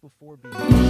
before being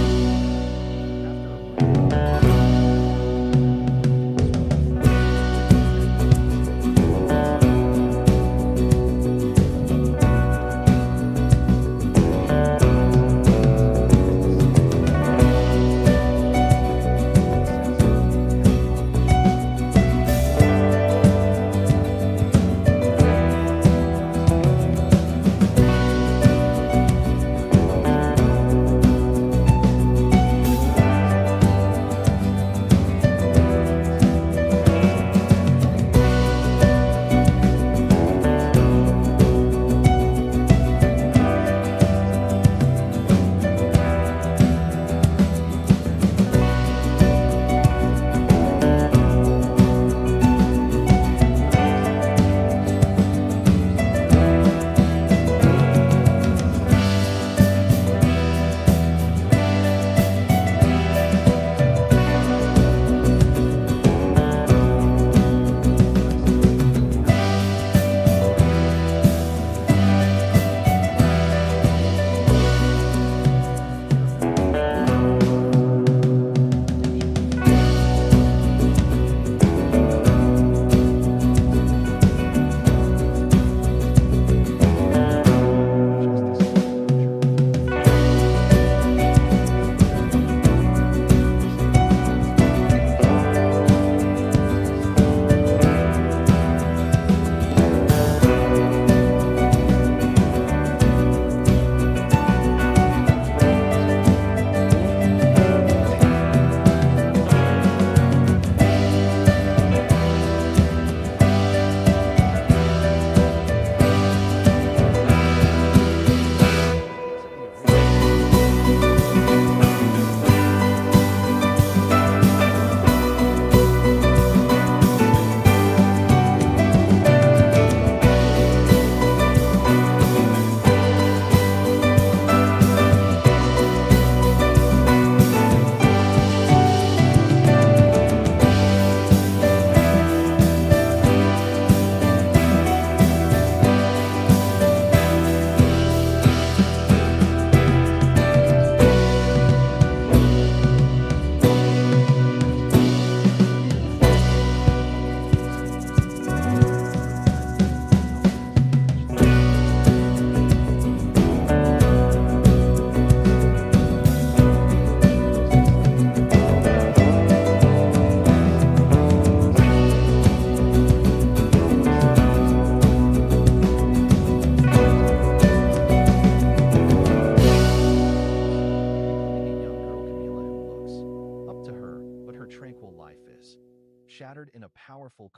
after tranquil life is shattered in a powerful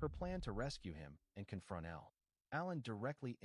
Her plan to rescue him and confront Alan directly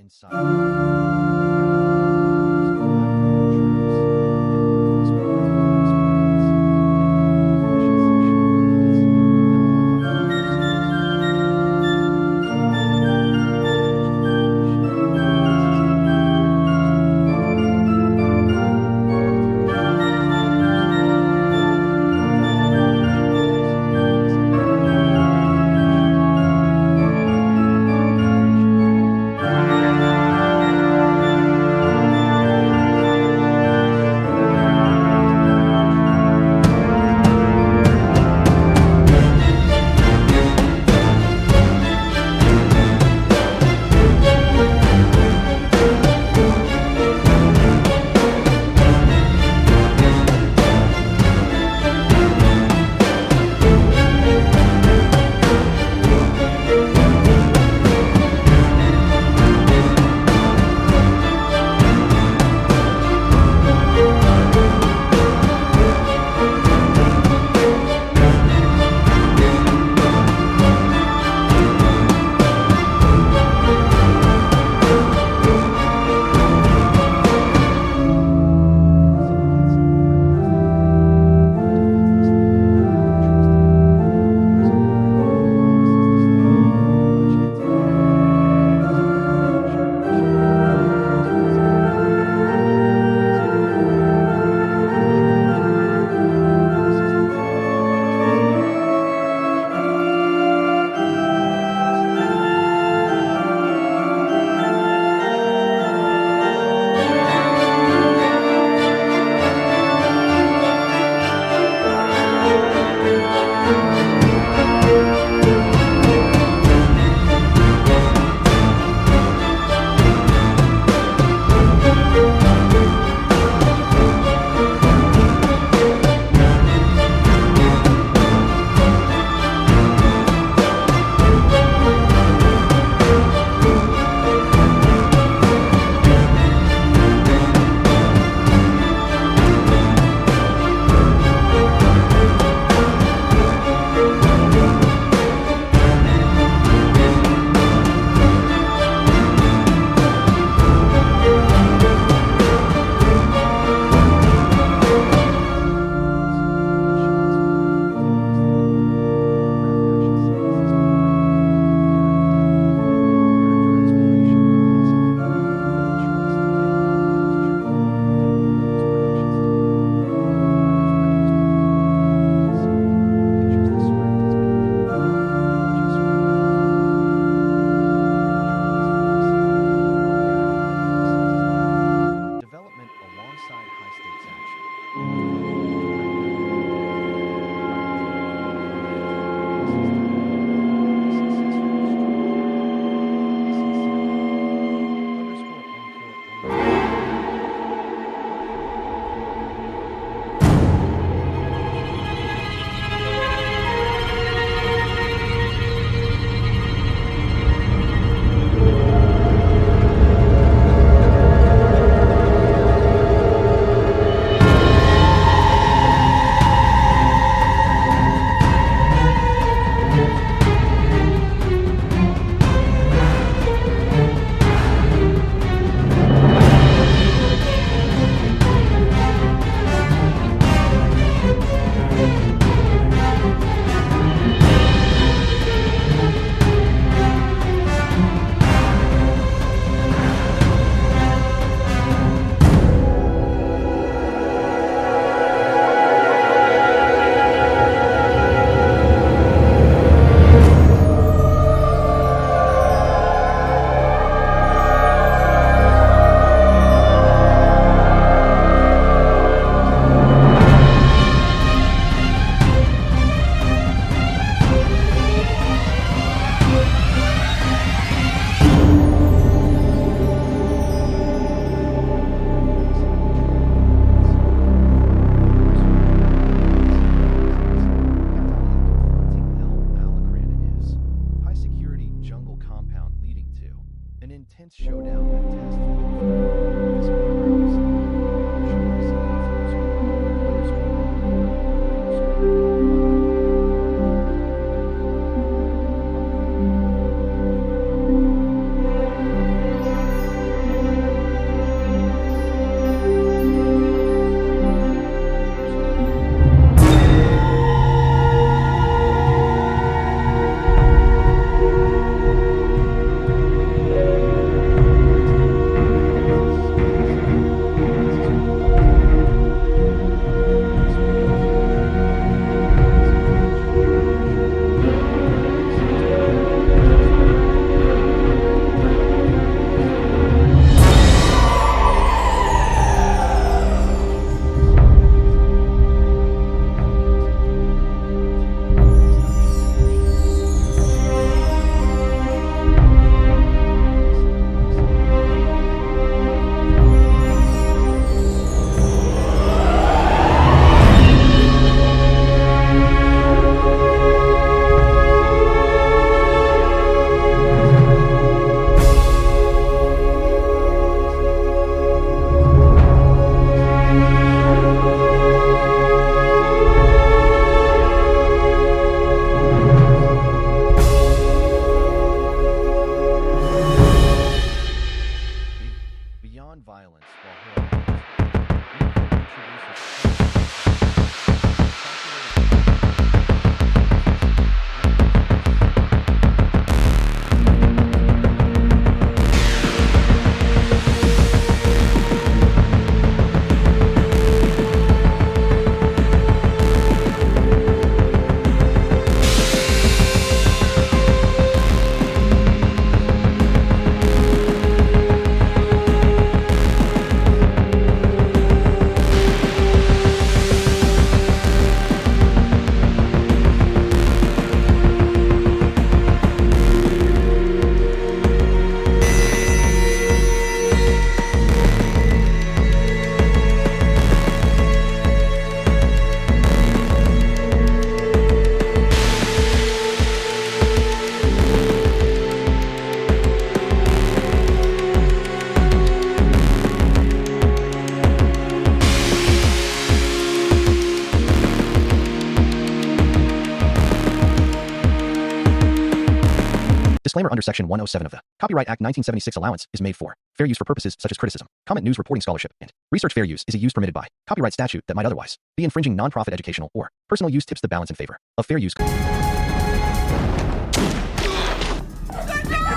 Disclaimer under Section 107 of the Copyright Act 1976 allowance is made for fair use for purposes such as criticism, comment, news reporting, scholarship, and research. Fair use is a use permitted by copyright statute that might otherwise be infringing non-profit educational or personal use. Tips the balance in favor of fair use. ¿Qué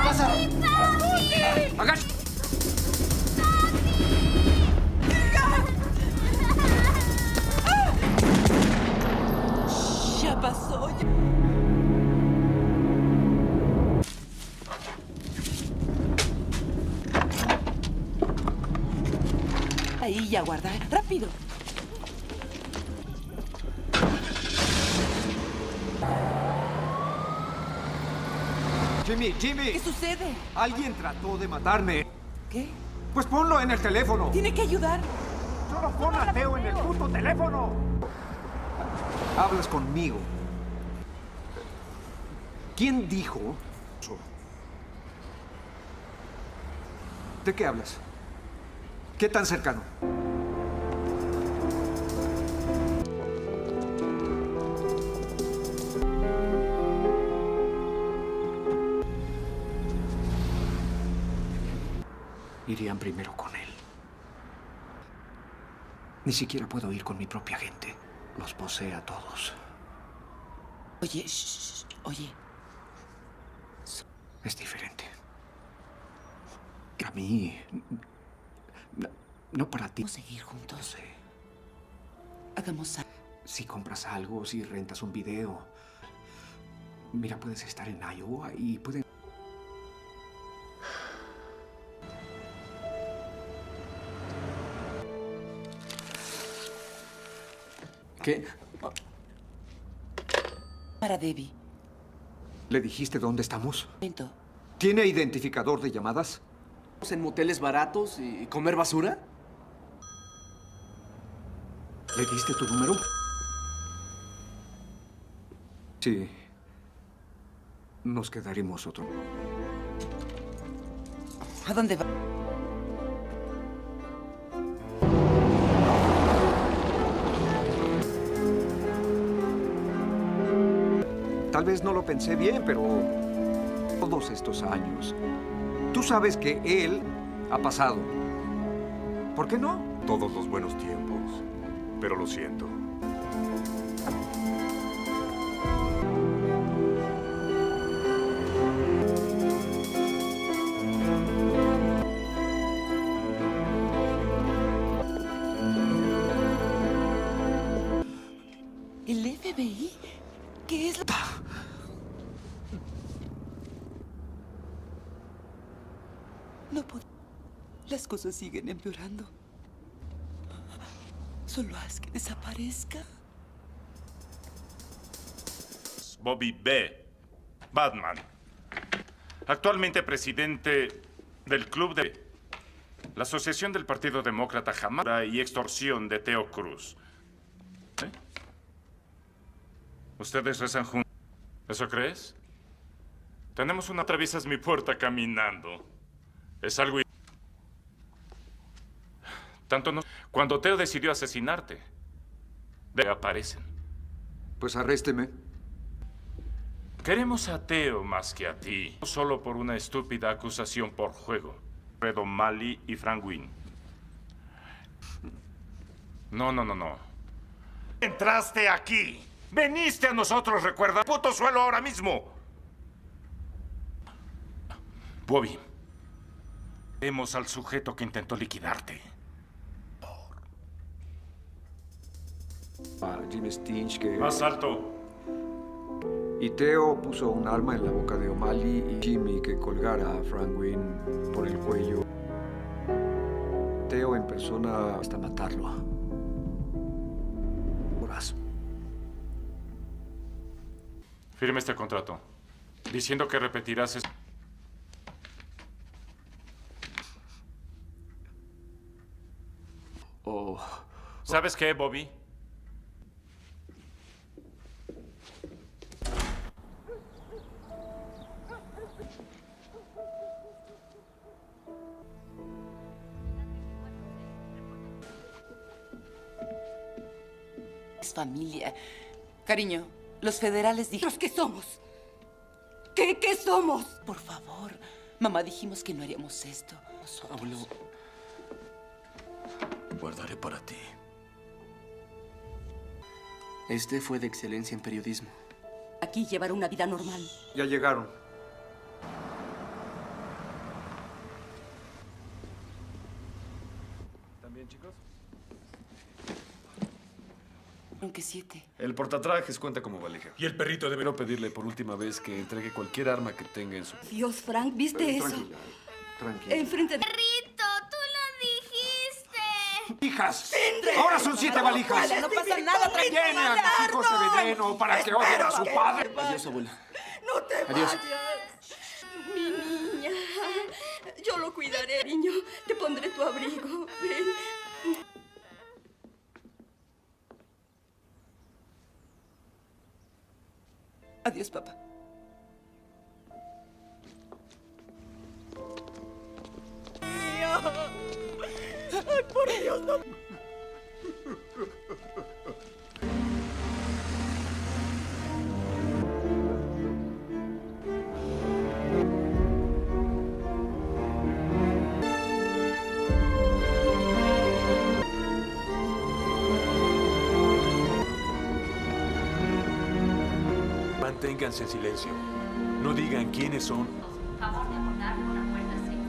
pasa? ¡Agacha! Ya pasó. Ahí ya guarda. ¡Rápido! Jimmy. ¿Qué sucede? Alguien trató de matarme. ¿Qué? Pues ponlo en el teléfono. Tiene que ayudar. Solo pon a Teo en el puto teléfono. Hablas conmigo. ¿Quién dijo eso? ¿De qué hablas? ¿Qué tan cercano? Irían primero con él. Ni siquiera puedo ir con mi propia gente. Los posee a todos. Oye, oye. Es diferente. A mí... No para ti. ¿Podemos seguir juntos? No sé. Hagamos algo. Si compras algo, si rentas un video. Mira, puedes estar en Iowa y pueden... ¿Qué? Para Debbie. ¿Le dijiste dónde estamos? Momento. ¿Tiene identificador de llamadas? ¿En moteles baratos y comer basura? ¿Le diste tu número? Sí. Nos quedaremos otro. ¿A dónde va? Tal vez no lo pensé bien, pero todos estos años, tú sabes que él ha pasado. ¿Por qué no? Todos los buenos tiempos, pero lo siento. ¿El FBI? ¿Qué es lo...? No puedo... Las cosas siguen empeorando. Solo haz que desaparezca. Bobby B. Batman. Actualmente presidente del club de la Asociación del Partido Demócrata Jamás y extorsión de Teo Cruz. ¿Eh? ¿Ustedes rezan juntos? ¿Eso crees? Tenemos una... Atraviesas mi puerta caminando. Es algo... Tanto no... Cuando Teo decidió asesinarte, aparecen. Pues arrésteme. Queremos a Teo más que a ti. No solo por una estúpida acusación por juego. Fredo Mali y Frank Wynn. No. Entraste aquí. Veniste a nosotros, recuerda. Puto suelo ahora mismo. Bobby. Vemos al sujeto que intentó liquidarte. A Jimmy Stinch que... Más alto. Y Teo puso un arma en la boca de O'Malley y Jimmy que colgara a Frank Wynn por el cuello. Teo en persona hasta matarlo. Horas. Firme este contrato. Diciendo que repetirás esto. Oh. ¿Sabes qué, Bobby? Es familia. Cariño, los federales dijeron... ¿Los que somos? ¿Qué somos? Por favor, mamá, dijimos que no haríamos esto. Nosotros. Abuelo, guardaré para ti. Este fue de excelencia en periodismo. Aquí llevar una vida normal. Ya llegaron. ¿También, chicos? Aunque 7. El portatrajes cuenta como valija. Y el perrito debe... Quiero pedirle por última vez que entregue cualquier arma que tenga en su... Dios, Frank, ¿viste eso? Tranquila, tranquila. Enfrente de... Perrito, tú lo dijiste. ¡Hijas! ¡Ahora son 7 valijas! No pasa nada, tranquila. ¡Llene a mis hijos de veneno para que odien a su padre! Adiós, abuela. No te Adiós. vayas. Mi niña. Yo lo cuidaré, niño. Te pondré tu abrigo. Ven. Adiós, papá. Ay, por Dios, no. Manténganse en silencio. No digan quiénes son. Favor de abordar una puerta seca.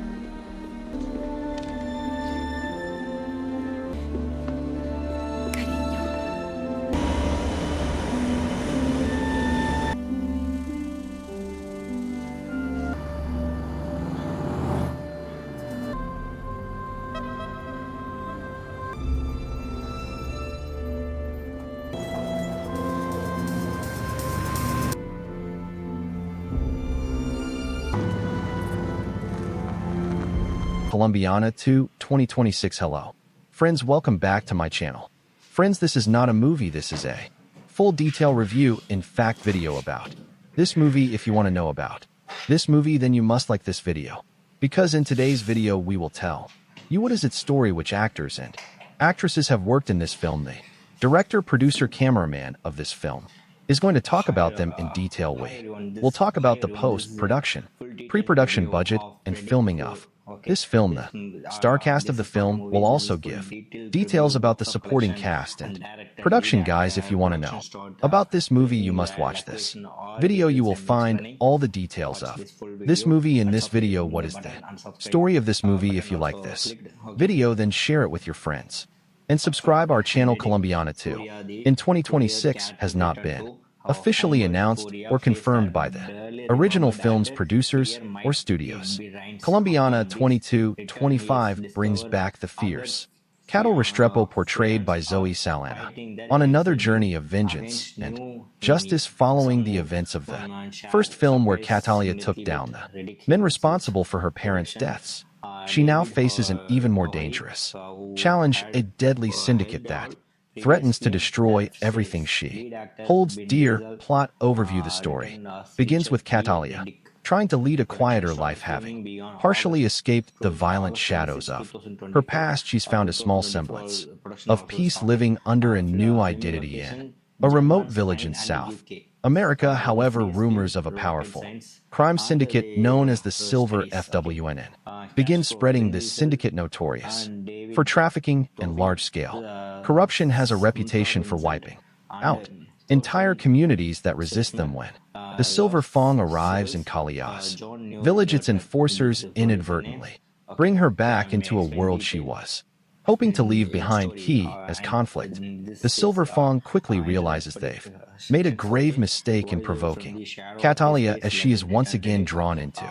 Colombiana 2 2026. Hello. Friends, welcome back to my channel. Friends, this is not a movie, this is a full detail review, in fact video about this movie. If you want to know about this movie, then you must like this video. Because in today's video we will tell you what is its story, which actors and actresses have worked in this film. The director, producer, cameraman of this film is going to talk about them in detail way. We'll talk about the post-production, pre-production budget, and filming of this film. The star cast of the film will also give details about the supporting cast and production. Guys, if you want to know about this movie, you must watch this video. You will find all the details of this movie in this video. What is the story of this movie? If you like this video, then share it with your friends and subscribe our channel. Colombiana 2 in 2026 has not been officially announced or confirmed by the original film's producers or studios. Colombiana 2225 brings back the fierce Cattle Restrepo, portrayed by Zoe Saldana, on another journey of vengeance and justice following the events of the first film, where Catalia took down the men responsible for her parents' deaths. She now faces an even more dangerous challenge, a deadly syndicate that threatens to destroy everything she holds dear. Plot overview. The story begins with Catalia trying to lead a quieter life, having partially escaped the violent shadows of her past. She's found a small semblance of peace, living under a new identity in a remote village in South America. However, rumors of a powerful crime syndicate known as the Silver FWNN begin spreading. This syndicate, notorious for trafficking and large-scale corruption, has a reputation for wiping out entire communities that resist them. When the Silver Fang arrives in Kalia's village, its enforcers inadvertently bring her back into a world she was hoping to leave behind. Key as conflict, the Silver Fang quickly realizes they've made a grave mistake in provoking Catalia, as she is once again drawn into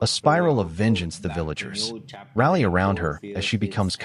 a spiral of vengeance. The villagers rally around her as she becomes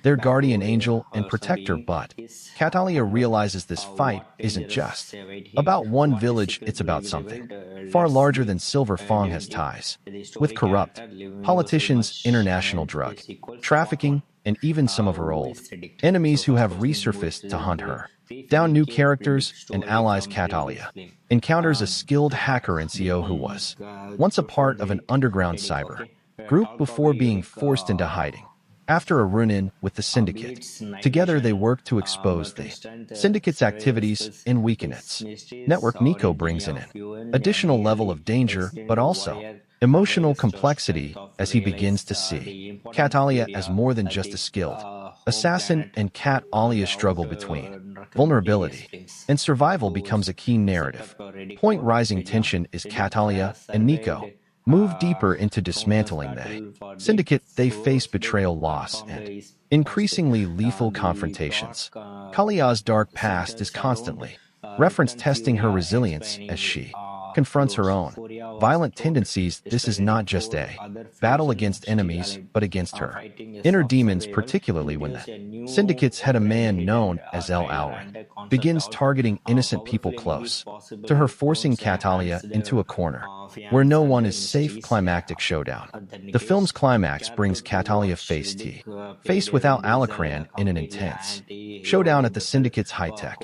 their guardian angel and protector. But Catalia realizes this fight isn't just about one village, it's about something far larger than. Silver Fang has ties with corrupt politicians, international drug trafficking, and even some of her old enemies who have resurfaced to hunt her down. New characters and allies. Catalia encounters a skilled hacker, NCO, who was once a part of an underground cyber group before being forced into hiding. After a run-in with the Syndicate, together they work to expose the Syndicate's activities and weaken its network. Nico brings in an additional level of danger, but also emotional complexity as he begins to see Catalia as more than just a skilled assassin, and Cat Alia's struggle between vulnerability and survival becomes a key narrative point. Rising tension is Catalia and Nico move deeper into dismantling the Syndicate. They face betrayal, loss, and increasingly lethal confrontations. Kalia's dark past is constantly referenced, testing her resilience as she confronts her own violent tendencies. This is not just a battle against enemies, but against her inner demons, particularly when the Syndicate's head, a man known as El Auren, begins targeting innocent people close to her, forcing Catalia into a corner where no one is safe. Climactic showdown. The film's climax brings Catalia face to face with Al Alacran in an intense showdown at the Syndicate's high-tech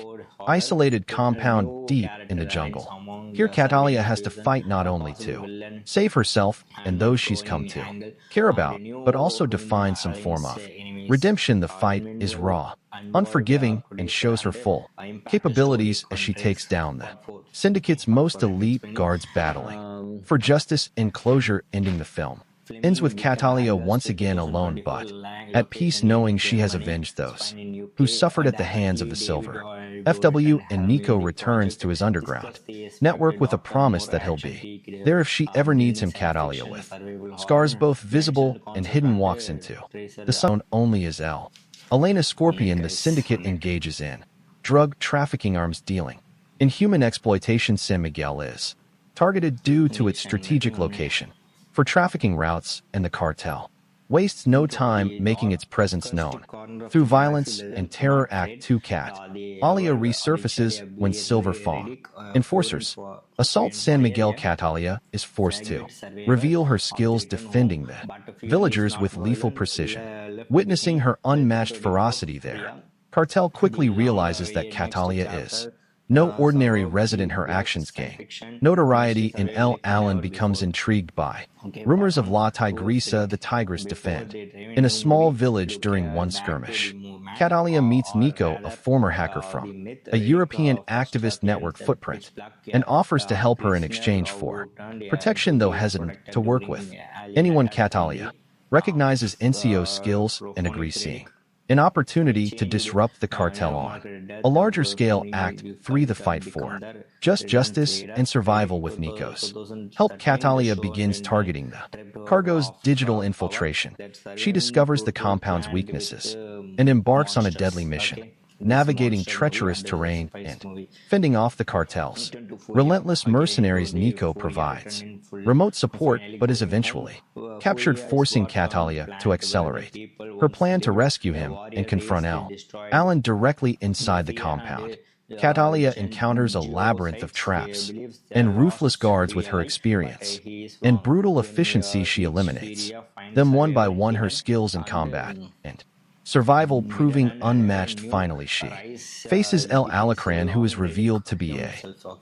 isolated compound deep in the jungle. Here Catalia has to fight not only to save herself and those she's come to care about, but also to find some form of redemption. The fight is raw, unforgiving, and shows her full capabilities as she takes down the Syndicate's most elite guards, battling for justice and closure. Ending the film ends with Catalia once again alone, but at peace, knowing she has avenged those who suffered at the hands of the Silver FW, and Nico returns to his underground network with a promise that he'll be there if she ever needs him. Catalia, with scars both visible and hidden, walks into the sun only as El Elena Scorpion. The Syndicate engages in drug trafficking, arms dealing, and human exploitation. San Miguel is targeted due to its strategic location for trafficking routes, and the cartel wastes no time making its presence known through violence and terror. Act 2. Cat Alia resurfaces when Silver Fawn enforcers assault San Miguel. Catalia is forced to reveal her skills defending the villagers with lethal precision. Witnessing her unmatched ferocity there, cartel quickly realizes that Catalia is no ordinary resident. Her actions gain notoriety, and El Alan becomes intrigued by rumors of La Tigresa. The Tigress defend in a small village during one skirmish. Catalia meets Nico, a former hacker from a European activist network footprint, and offers to help her in exchange for protection, though hesitant to work with anyone. Catalia recognizes NCO's skills and agrees, seeing an opportunity to disrupt the cartel on a larger scale. Act 3. The fight for just justice and survival. With Nico's help, Catalia begins targeting the cargo's digital infiltration. She discovers the compound's weaknesses and embarks on a deadly mission, navigating treacherous terrain and fending off the cartel's relentless mercenaries. Nico provides remote support, but is eventually captured, forcing Catalia to accelerate her plan to rescue him and confront El Alan directly inside the compound. Catalia encounters a labyrinth of traps and ruthless guards. With her experience and brutal efficiency, she eliminates them one by one, her skills in combat and survival proving unmatched. Finally, she faces El Alacran, who is revealed to be a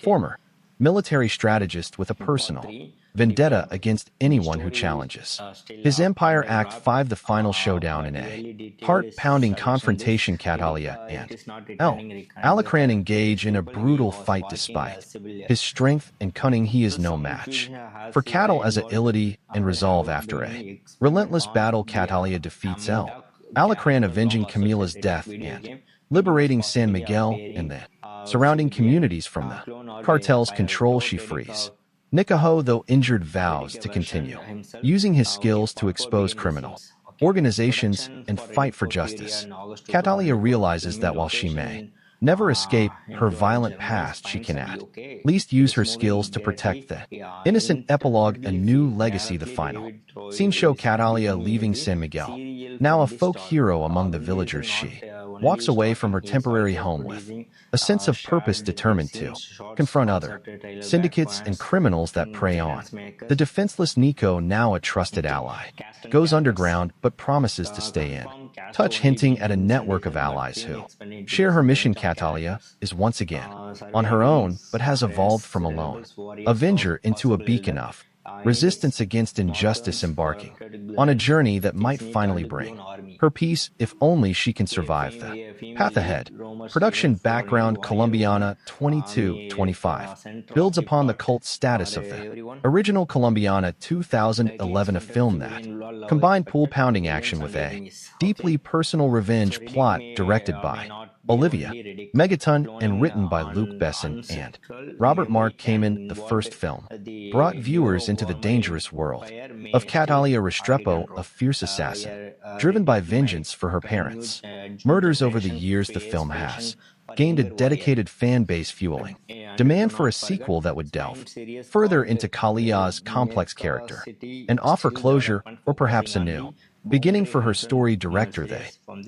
former military strategist with a personal vendetta against anyone who challenges his empire. Act 5. The final showdown in a heart-pounding confrontation. Catalia and El Alacran engage in a brutal fight. Despite his strength and cunning, he is no match for Catal as agility and resolve. After a relentless battle, Catalia defeats El Alacran, avenging Camila's death and liberating San Miguel and the surrounding communities from the cartel's control. She frees Nikaho, though injured, vows to continue using his skills to expose criminal organizations and fight for justice. Catalia realizes that while she may never escape her violent past, she can at least use her skills to protect the innocent. Epilogue, a new legacy. The final scene show Catalia leaving San Miguel, now a folk hero among the villagers. She walks away from her temporary home with a sense of purpose, determined to confront other syndicates and criminals that prey on the defenseless. Nico, now a trusted ally, goes underground but promises to stay in touch, hinting at a network of allies who share her mission. Catalia is once again on her own, but has evolved from a lone avenger into a beacon of resistance against injustice embarking on a journey that might finally bring her peace if only she can survive the path ahead. Production background Colombiana 2225 builds upon the cult status of the original Colombiana 2011, a film that combined pool-pounding action with a deeply personal revenge plot directed by Olivia Megaton and written by Luc Besson and Robert Mark Kamen. The first film brought viewers into the dangerous world of Catalia Restrepo, a fierce assassin driven by vengeance for her parents' murders. Over the years, the film has gained a dedicated fan base, fueling demand for a sequel that would delve further into Kalia's complex character and offer closure or perhaps a new beginning for her story. Director The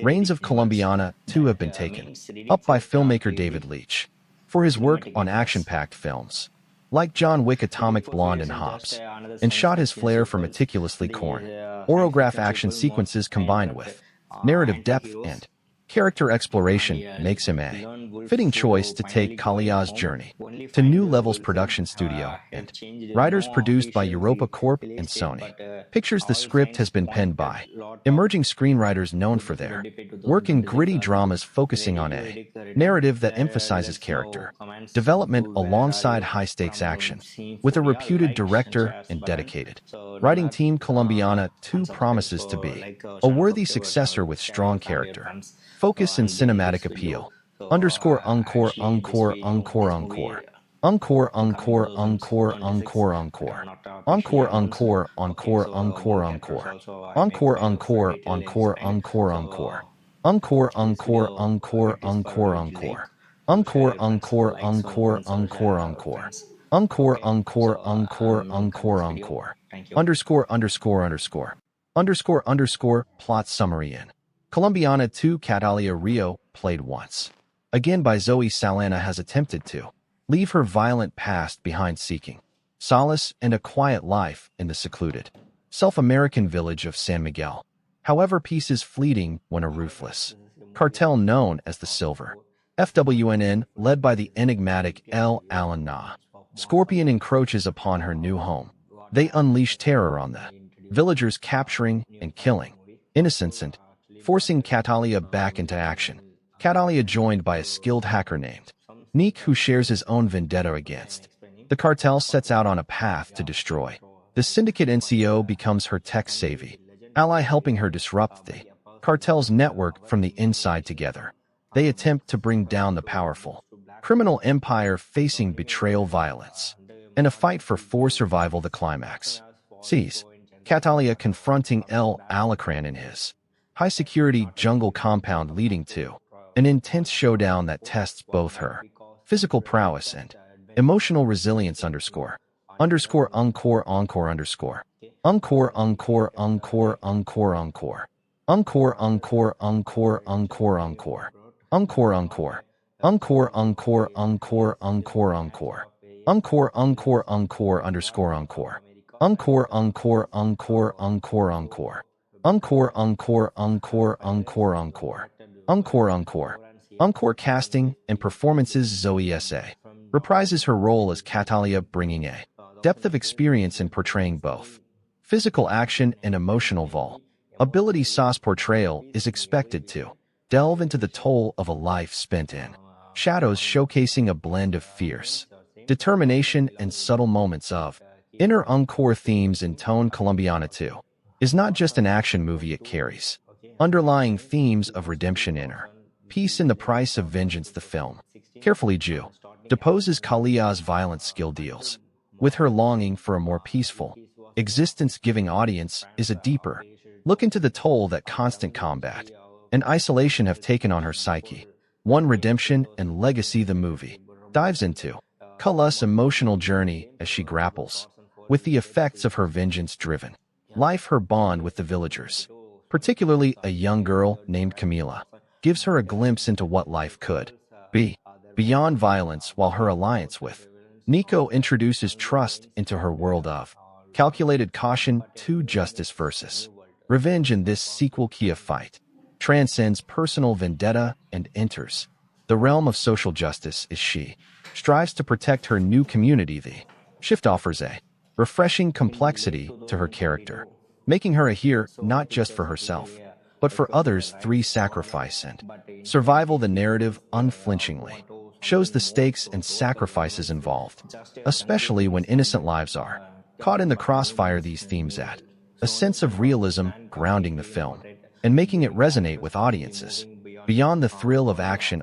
reins of Colombiana 2 have been taken up by filmmaker David Leitch for his work on action-packed films like John Wick, Atomic Blonde, and Hobbs, and shot his flair for meticulously choreographed action sequences combined with narrative depth and character exploration makes him a fitting choice to take Kalia's journey to new levels. Production studio and writers produced by Europa Corp and Sony Pictures. The script has been penned by emerging screenwriters known for their work in gritty dramas, focusing on a narrative that emphasizes character development alongside high-stakes action, with a reputed director and dedicated writing team. Colombiana 2 promises to be a worthy successor with strong character focus and cinematic appeal. Encore, encore, encore, encore, encore. Encore, encore, encore, encore, encore. Encore, encore, encore, encore, encore. Encore, encore, encore, encore, encore. Encore, encore, encore, encore, encore. Encore, encore, encore, encore, encore. Encore, encore, encore, encore, encore. Underscore, underscore, underscore. Underscore, underscore, plot summary in Colombiana 2. Catalia Rio, played once again by Zoe Saldana, has attempted to leave her violent past behind, seeking solace and a quiet life in the secluded South American village of San Miguel. However, peace is fleeting when a ruthless cartel known as the Silver FWNN, led by the enigmatic El Alan Na Scorpion, encroaches upon her new home. They unleash terror on the villagers, capturing and killing innocents and forcing Catalia back into action. Catalia, joined by a skilled hacker named Nick, who shares his own vendetta against the cartel, sets out on a path to destroy the syndicate. NCO becomes her tech-savvy ally, helping her disrupt the cartel's network from the inside. Together, they attempt to bring down the powerful criminal empire, facing betrayal, violence, and a fight for survival. The climax sees Catalia confronting El Alacran in his high-security jungle compound, leading to an intense showdown that tests both her physical prowess and emotional resilience. Underscore, underscore, encore, encore, underscore. Encore, encore, encore, encore, encore. Encore, encore, encore, encore, encore. Encore, encore. Encore, encore, encore, encore, encore. Encore, encore, encore, underscore, encore. Encore, encore, encore, encore, encore. Encore, encore, encore, encore, encore. Encore, encore. Encore casting and performances. Zoe S.A. reprises her role as Catalia, bringing a depth of experience in portraying both physical action and emotional vulnerability. Sauce portrayal is expected to delve into the toll of a life spent in shadows, showcasing a blend of fierce determination and subtle moments of inner encore themes in tone. Colombiana 2 is not just an action movie, it carries underlying themes of redemption, inner peace, and the price of vengeance. The film carefully deposes Kalia's violent skill, deals with her longing for a more peaceful existence, giving audience is a deeper look into the toll that constant combat and isolation have taken on her psyche. One, redemption and legacy. The movie dives into Kala's emotional journey as she grapples with the effects of her vengeance-driven life. Her bond with the villagers, particularly a young girl named Camila, gives her a glimpse into what life could be beyond violence, while her alliance with Nico introduces trust into her world of calculated caution. To justice versus revenge. In this sequel, Kia fight transcends personal vendetta and enters the realm of social justice as she strives to protect her new community. The shift offers a refreshing complexity to her character, making her a hero not just for herself, but for others. 3. Sacrifice and survival. The narrative unflinchingly shows the stakes and sacrifices involved, especially when innocent lives are caught in the crossfire. These themes add a sense of realism, grounding the film and making it resonate with audiences beyond the thrill of action.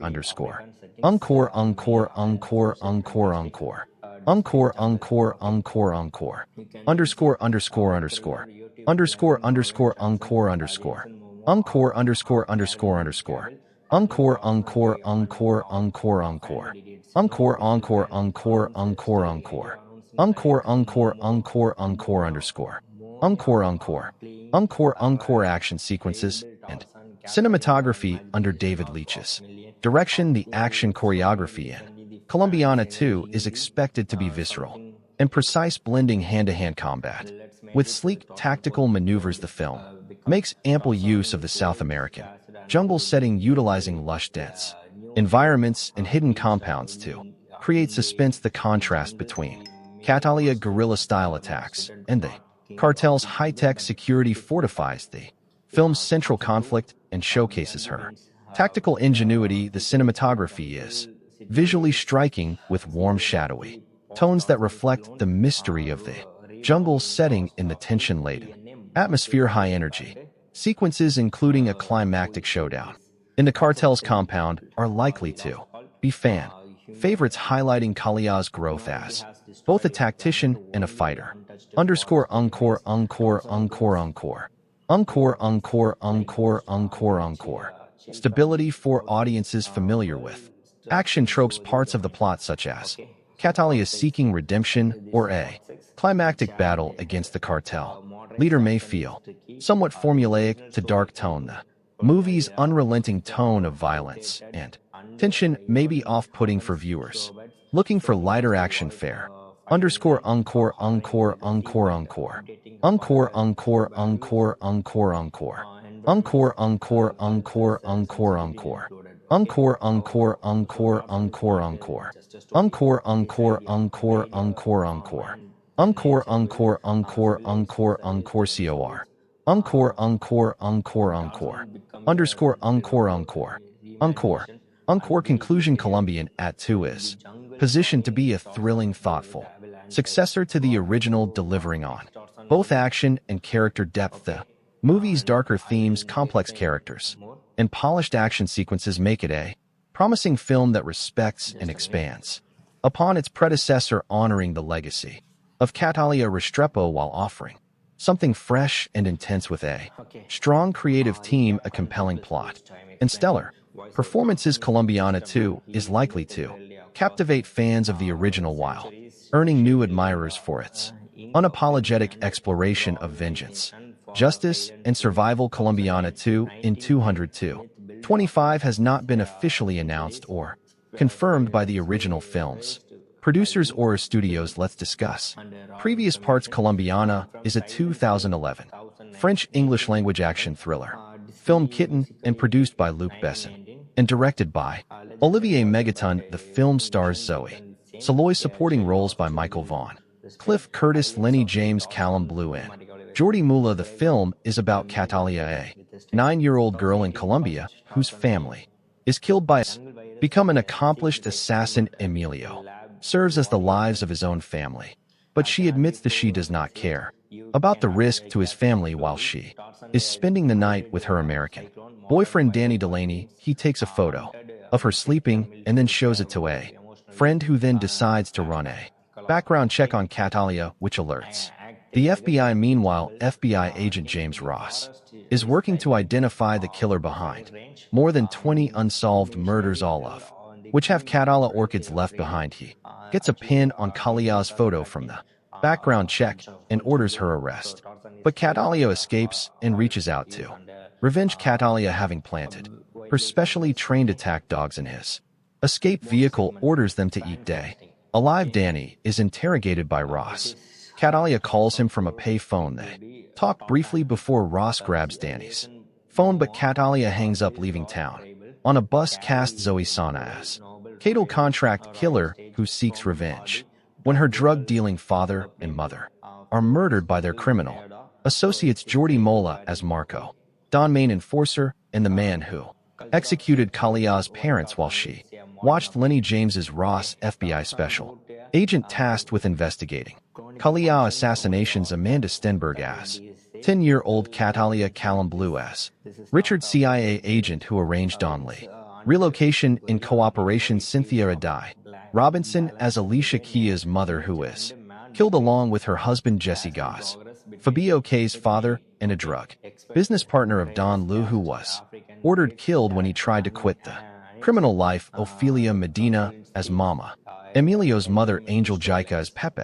Encore, encore, encore, encore, encore. Encore, encore, encore, encore. Underscore, underscore, underscore. Underscore, underscore, encore, underscore. Encore, underscore, underscore, underscore. Encore, encore, encore, encore, encore. Encore, encore, encore, encore, encore. Encore, encore, encore, encore, underscore. Encore, encore. Encore, encore. Action sequences and cinematography under David Leitch's direction. The action choreography in Colombiana 2 is expected to be visceral and precise, blending hand-to-hand combat with sleek tactical maneuvers. The film makes ample use of the South American jungle setting, utilizing lush, dense environments and hidden compounds to create suspense. The contrast between Catalia guerrilla-style attacks and the cartel's high-tech security fortifies the film's central conflict and showcases her tactical ingenuity. The cinematography is visually striking, with warm, shadowy tones that reflect the mystery of the jungle setting in the tension-laden atmosphere. High energy sequences, including a climactic showdown in the cartel's compound, are likely to be fan favorites, highlighting Kalia's growth as both a tactician and a fighter. Underscore, encore, encore, encore, encore. Encore, encore, encore, encore, encore. Stability for audiences familiar with action tropes. Parts of the plot, such as Catalia seeking redemption or a climactic battle against the cartel leader, may feel somewhat formulaic to dark tone. The movie's unrelenting tone of violence and tension may be off-putting for viewers looking for lighter action fare. Underscore, encore, encore, encore, encore. Encore, encore, encore, encore, encore. Encore, encore, encore, encore, encore. Encore, encore, encore, encore, encore. Encore, encore, encore, encore, encore. Encore, encore, encore, encore, encore, cor. Encore, encore, encore, encore. Underscore, encore, encore. Encore. Encore. Conclusion. Colombian at 2 is positioned to be a thrilling, thoughtful successor to the original, delivering on both action and character depth. The movie's darker themes, complex characters, and polished action sequences make it a promising film that respects and expands upon its predecessor, honoring the legacy of Catalia Restrepo while offering something fresh and intense. With a strong creative team, a compelling plot, and stellar performances, Colombiana 2 is likely to captivate fans of the original while earning new admirers for its unapologetic exploration of vengeance, justice, and survival. Colombiana 2 in 202.25 has not been officially announced or confirmed by the original film's producers or studios. Let's discuss previous parts. Colombiana is a 2011 French-English language action thriller, film kitten and produced by Luc Besson and directed by Olivier Megaton. The film stars Zoe Saldana, supporting roles by Michael Vaughn, Cliff Curtis, Lenny James, Callum Blue, and Jordi Mula. The film is about Catalia, a 9-year-old girl in Colombia whose family is killed by become an accomplished assassin. Emilio serves as the lives of his own family, but she admits that she does not care about the risk to his family. While she is spending the night with her American boyfriend Danny Delaney, he takes a photo of her sleeping and then shows it to a friend, who then decides to run a background check on Catalia, which alerts the FBI. Meanwhile, FBI agent James Ross is working to identify the killer behind more than 20 unsolved murders, all of which have Catalia orchids left behind. He gets a pin on Kalia's photo from the background check and orders her arrest, but Catalia escapes and reaches out to revenge Catalia, having planted her specially trained attack dogs in his escape vehicle, orders them to eat day alive. Danny is interrogated by Ross. Catalia calls him from a pay phone. They talk briefly before Ross grabs Danny's phone, but Catalia hangs up, leaving town. On a bus, cast Zoe Saldana as Cato contract killer who seeks revenge when her drug-dealing father and mother are murdered by their criminal associates Jordi Mola as Marco, Don main enforcer, and the man who executed Kalia's parents while she watched Lenny James's Ross FBI special agent tasked with investigating Kalia assassinations. Amanda Stenberg as 10-year-old Catalia Callum Blue as Richard CIA agent who arranged Don Lee relocation in cooperation. Cynthia Adai Robinson as Alicia Kia's mother who is killed along with her husband Jesse Goss, Fabio K's father and a drug business partner of Don Lu who was ordered killed when he tried to quit the criminal life. Ophelia Medina as Mama, Emilio's mother Angel Jica as Pepe,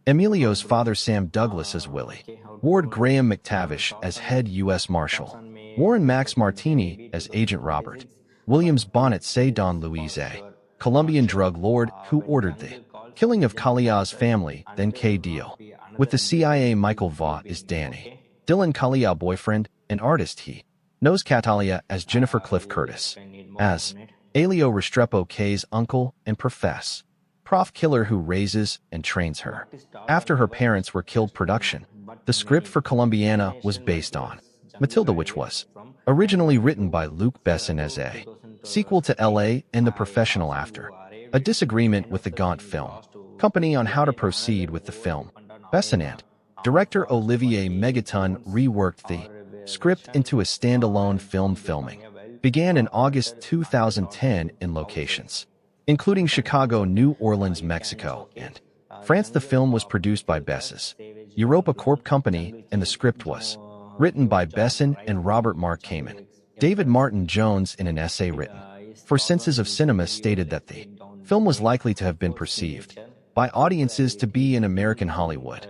Emilio's father Sam Douglas as Willie, Ward Graham McTavish as head U.S. Marshal, Warren Max Martini as Agent Robert, Williams Bonnet say Don Luis a Colombian drug lord who ordered the killing of Kalia's family, then K. Deal. With the CIA, Michael Vaught is Danny Dylan Kalia boyfriend and artist. He knows Catalia as Jennifer Cliff Curtis, as Elio Restrepo K's uncle and Prof killer who raises and trains her. After her parents were killed. Production. The script for Colombiana was based on Matilda, which was originally written by Luc Besson as a sequel to L.A. and The Professional after a disagreement with the Gaunt Film Company on how to proceed with the film. Besson and director Olivier Megaton reworked the script into a standalone film. Filming began in August 2010 in locations including Chicago, New Orleans, Mexico, and France. The film was produced by Bess's Europa Corp Company, and the script was written by Besson and Robert Mark Kamen. David Martin Jones, in an essay written for Senses of Cinema, stated that the film was likely to have been perceived by audiences to be an American Hollywood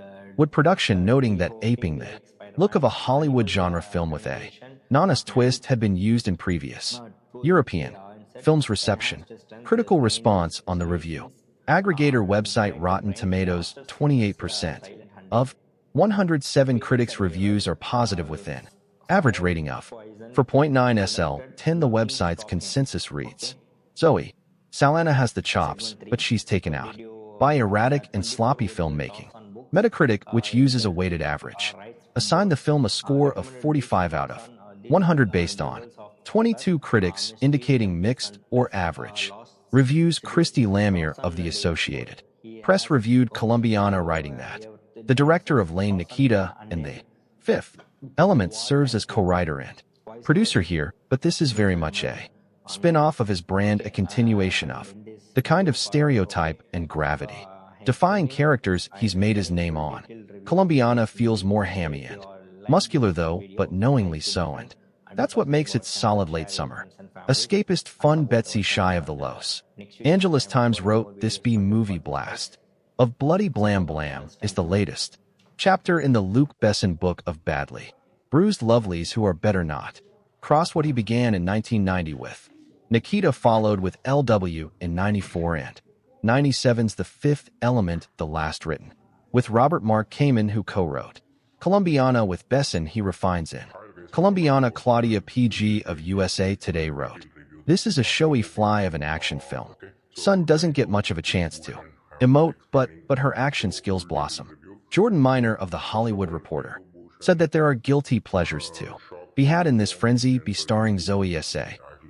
production, noting that aping the look of a Hollywood genre film with a non-honest twist had been used in previous European films. Reception. Critical response on the review aggregator website Rotten Tomatoes. 28% of 107 critics' reviews are positive within average rating of 4.9 SL 10. The website's consensus reads, Zoe Saldana has the chops, but she's taken out by erratic and sloppy filmmaking. Metacritic, which uses a weighted average, assigned the film a score of 45 out of 100 based on 22 critics indicating mixed or average reviews. Christy Lamier of The Associated Press reviewed Colombiana, writing that the director of Lane Nikita and The Fifth Element serves as co-writer and producer here, but this is very much a spin-off of his brand, a continuation of the kind of stereotype and gravity defying characters he's made his name on. Colombiana feels more hammy and muscular though, but knowingly so, and that's what makes it solid late summer. Escapist fun. Betsy Shy of the Los Angeles Times wrote, this B-movie blast of bloody blam blam is the latest chapter in the Luc Besson book of badly bruised lovelies who are better not. Cross what he began in 1990 with. Nikita followed with LW in 94 and 97's The Fifth Element, the last written with Robert Mark Kamen, who co-wrote Colombiana with Besson. He refines in Colombiana. Claudia PG of USA Today wrote, this is a showy fly of an action film. Sun doesn't get much of a chance to emote, but her action skills blossom. Jordan Miner of The Hollywood Reporter said that there are guilty pleasures to be had in this frenzy, be starring Zoe SA,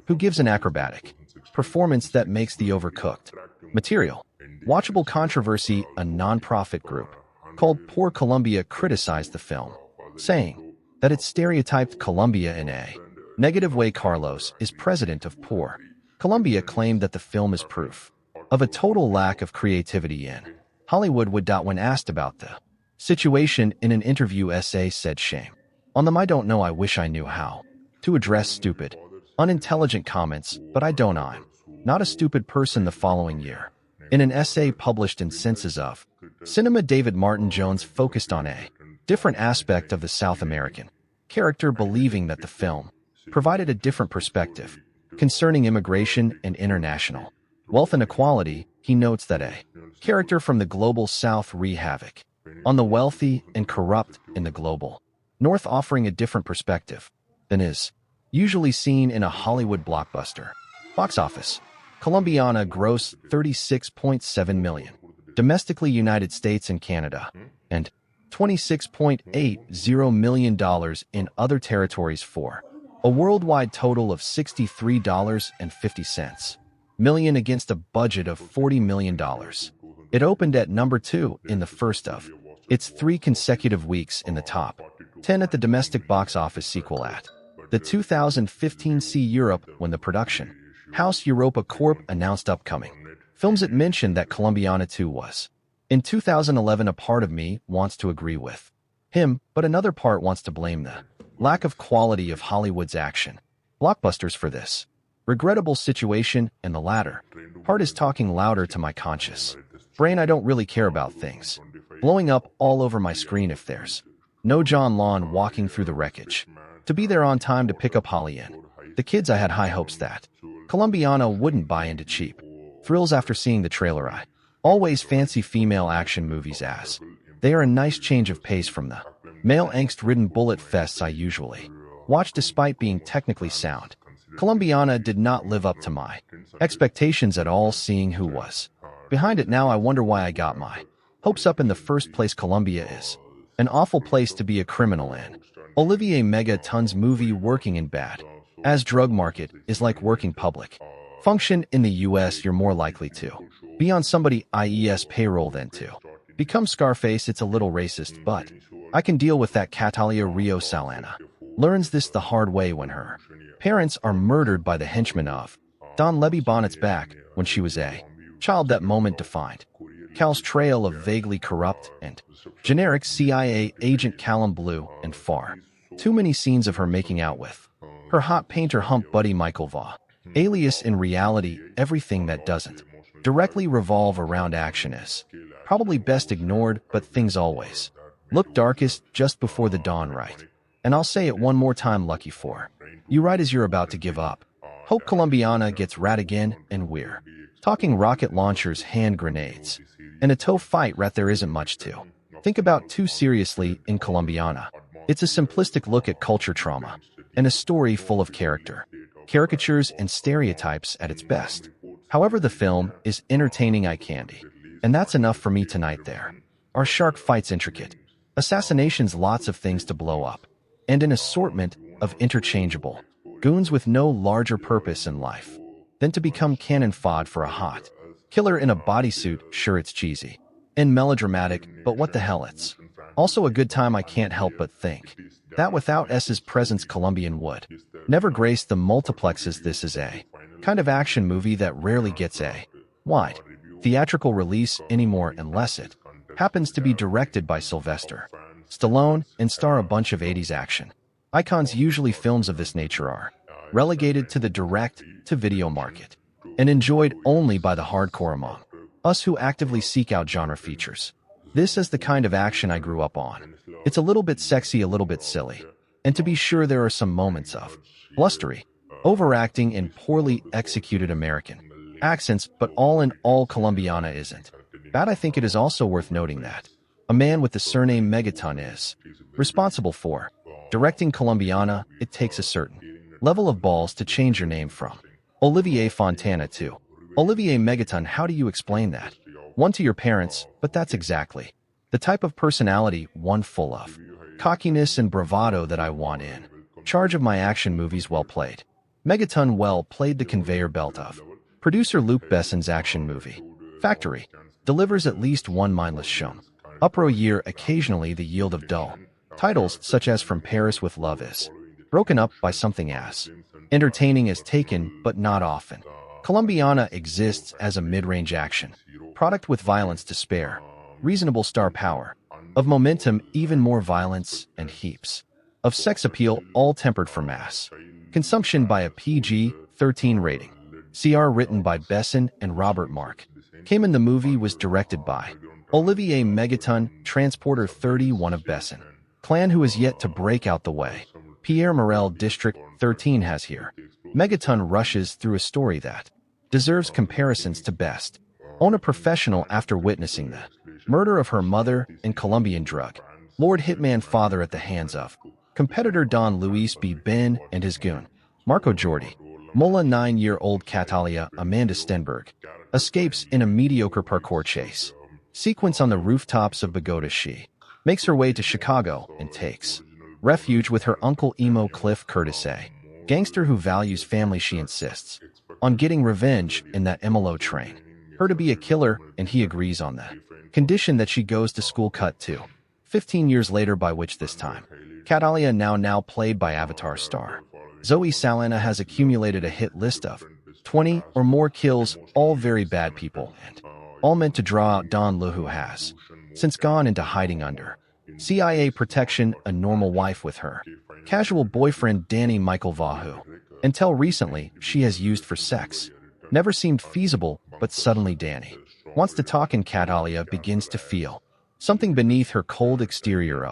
who gives an acrobatic performance that makes the overcooked material watchable. Controversy. A non-profit group called Poor Colombia criticized the film, saying that it stereotyped Colombia in a negative way. Carlos is president of Poor Colombia, claimed that the film is proof of a total lack of creativity in Hollywood. When asked about the situation in an interview, SA said, shame on them. I don't know. I wish I knew how to address stupid, unintelligent comments, but I don't. I'm not a stupid person. The following year, in an essay published in Senses of Cinema, David Martin Jones focused on a different aspect of the South American character, believing that the film provided a different perspective concerning immigration and international wealth and equality. He notes that a character from the global South wreak havoc on the wealthy and corrupt in the global North, offering a different perspective than is usually seen in a Hollywood blockbuster. Box office. Colombiana grossed $36.7 million domestically, United States and Canada, and $26.80 million in other territories for a worldwide total of $63.50 million against a budget of $40 million. It opened at number 2 in the first of its 3 consecutive weeks in the top 10 at the domestic box office sequel at the 2015 See Europe when the production House Europa Corp announced upcoming films. It mentioned that Colombiana 2 was in 2011. A part of me wants to agree with him, but another part wants to blame the lack of quality of Hollywood's action blockbusters for this regrettable situation, and the latter part is talking louder to my conscious brain. I don't really care about things blowing up all over my screen if there's no John Lawn walking through the wreckage to be there on time to pick up Holly and the kids. I had high hopes that Colombiana wouldn't buy into cheap thrills after seeing the trailer. I always fancy female action movies as they are a nice change of pace from the male angst-ridden bullet fests I usually watch. Despite being technically sound, Colombiana did not live up to my expectations at all. Seeing who was behind it now, I wonder why I got my hopes up in the first place. Colombia is an awful place to be a criminal in. Olivier Megaton's movie Working in Bad as Drug Market is like working public function in the US. You're more likely to be on somebody IES payroll than to become Scarface. It's a little racist, but I can deal with that. Catalia Rio Salana learns this the hard way when her parents are murdered by the henchmen of Don Levy Bonnet's back when she was a child. That moment defined Cal's trail of vaguely corrupt and generic CIA agent Callum Blue, and far too many scenes of her making out with her hot painter hump buddy Michael Vaugh. Alias. In reality, everything that doesn't directly revolve around action is probably best ignored, but things always look darkest just before the dawn, right? And I'll say it one more time, lucky for you right as you're about to give up. Hope Colombiana gets rad again, and we're talking rocket launchers, hand grenades, and a toe fight. Rat, there isn't much to think about too seriously in Colombiana. It's a simplistic look at culture trauma and a story full of caricatures and stereotypes at its best. However, the film is entertaining eye candy, and that's enough for me tonight. There are shark fights, intricate assassinations, lots of things to blow up, and an assortment of interchangeable goons with no larger purpose in life than to become cannon fodder for a hot killer in a bodysuit. Sure, it's cheesy and melodramatic, but what the hell, it's also a good time. I can't help but think that without S's presence, Colombian would never grace the multiplexes. This is a kind of action movie that rarely gets a wide theatrical release anymore, unless it happens to be directed by Sylvester Stallone and star a bunch of 80s action icons. Usually films of this nature are relegated to the direct-to-video market and enjoyed only by the hardcore among us who actively seek out genre features. This is the kind of action I grew up on. It's a little bit sexy, a little bit silly, and to be sure there are some moments of blustery overacting and poorly executed American accents, but all in all, Colombiana isn't bad. I think it is also worth noting that a man with the surname Megaton is responsible for directing Colombiana. It takes a certain level of balls to change your name from Olivier Fontana to Olivier Megaton. How do you explain that? One to your parents, but that's exactly the type of personality, one full of cockiness and bravado, that I want in charge of my action movies. Well played, Megaton. Well played. The conveyor belt of producer Luc Besson's action movie factory delivers at least one mindless shown upro year, occasionally the yield of dull titles such as From Paris with Love is broken up by something as entertaining as Taken, but not often. Colombiana exists as a mid-range action product with violence to spare, reasonable star power, of momentum, even more violence, and heaps of sex appeal, all tempered for mass consumption by a PG-13 rating. CR written by Besson and Robert Mark Kamen. The movie was directed by Olivier Megaton, Transporter 31 of Besson clan, who is yet to break out the way Pierre Morel District 13 has here. Megaton rushes through a story that deserves comparisons to Best Own a professional after witnessing the murder of her mother and Colombian drug lord hitman father at the hands of competitor Don Luis B. Ben and his goon, Marco Jordi. Mola 9-year-old Catalia Amanda Stenberg escapes in a mediocre parkour chase sequence on the rooftops of Bogota. She makes her way to Chicago and takes refuge with her uncle emo Cliff Curtis, a gangster who values family. She insists on getting revenge in that MLO train her to be a killer, and he agrees on the condition that she goes to school. Cut to 15 years later, by which this time Catalia, now played by Avatar star Zoe Saldana, has accumulated a hit list of 20 or more kills, all very bad people, and all meant to draw out Don Lu, who has since gone into hiding under CIA protection, a normal wife with her casual boyfriend Danny Michael Vahu, until recently she has used for sex. Never seemed feasible, but suddenly Danny wants to talk and Catalia begins to feel something beneath her cold exterior.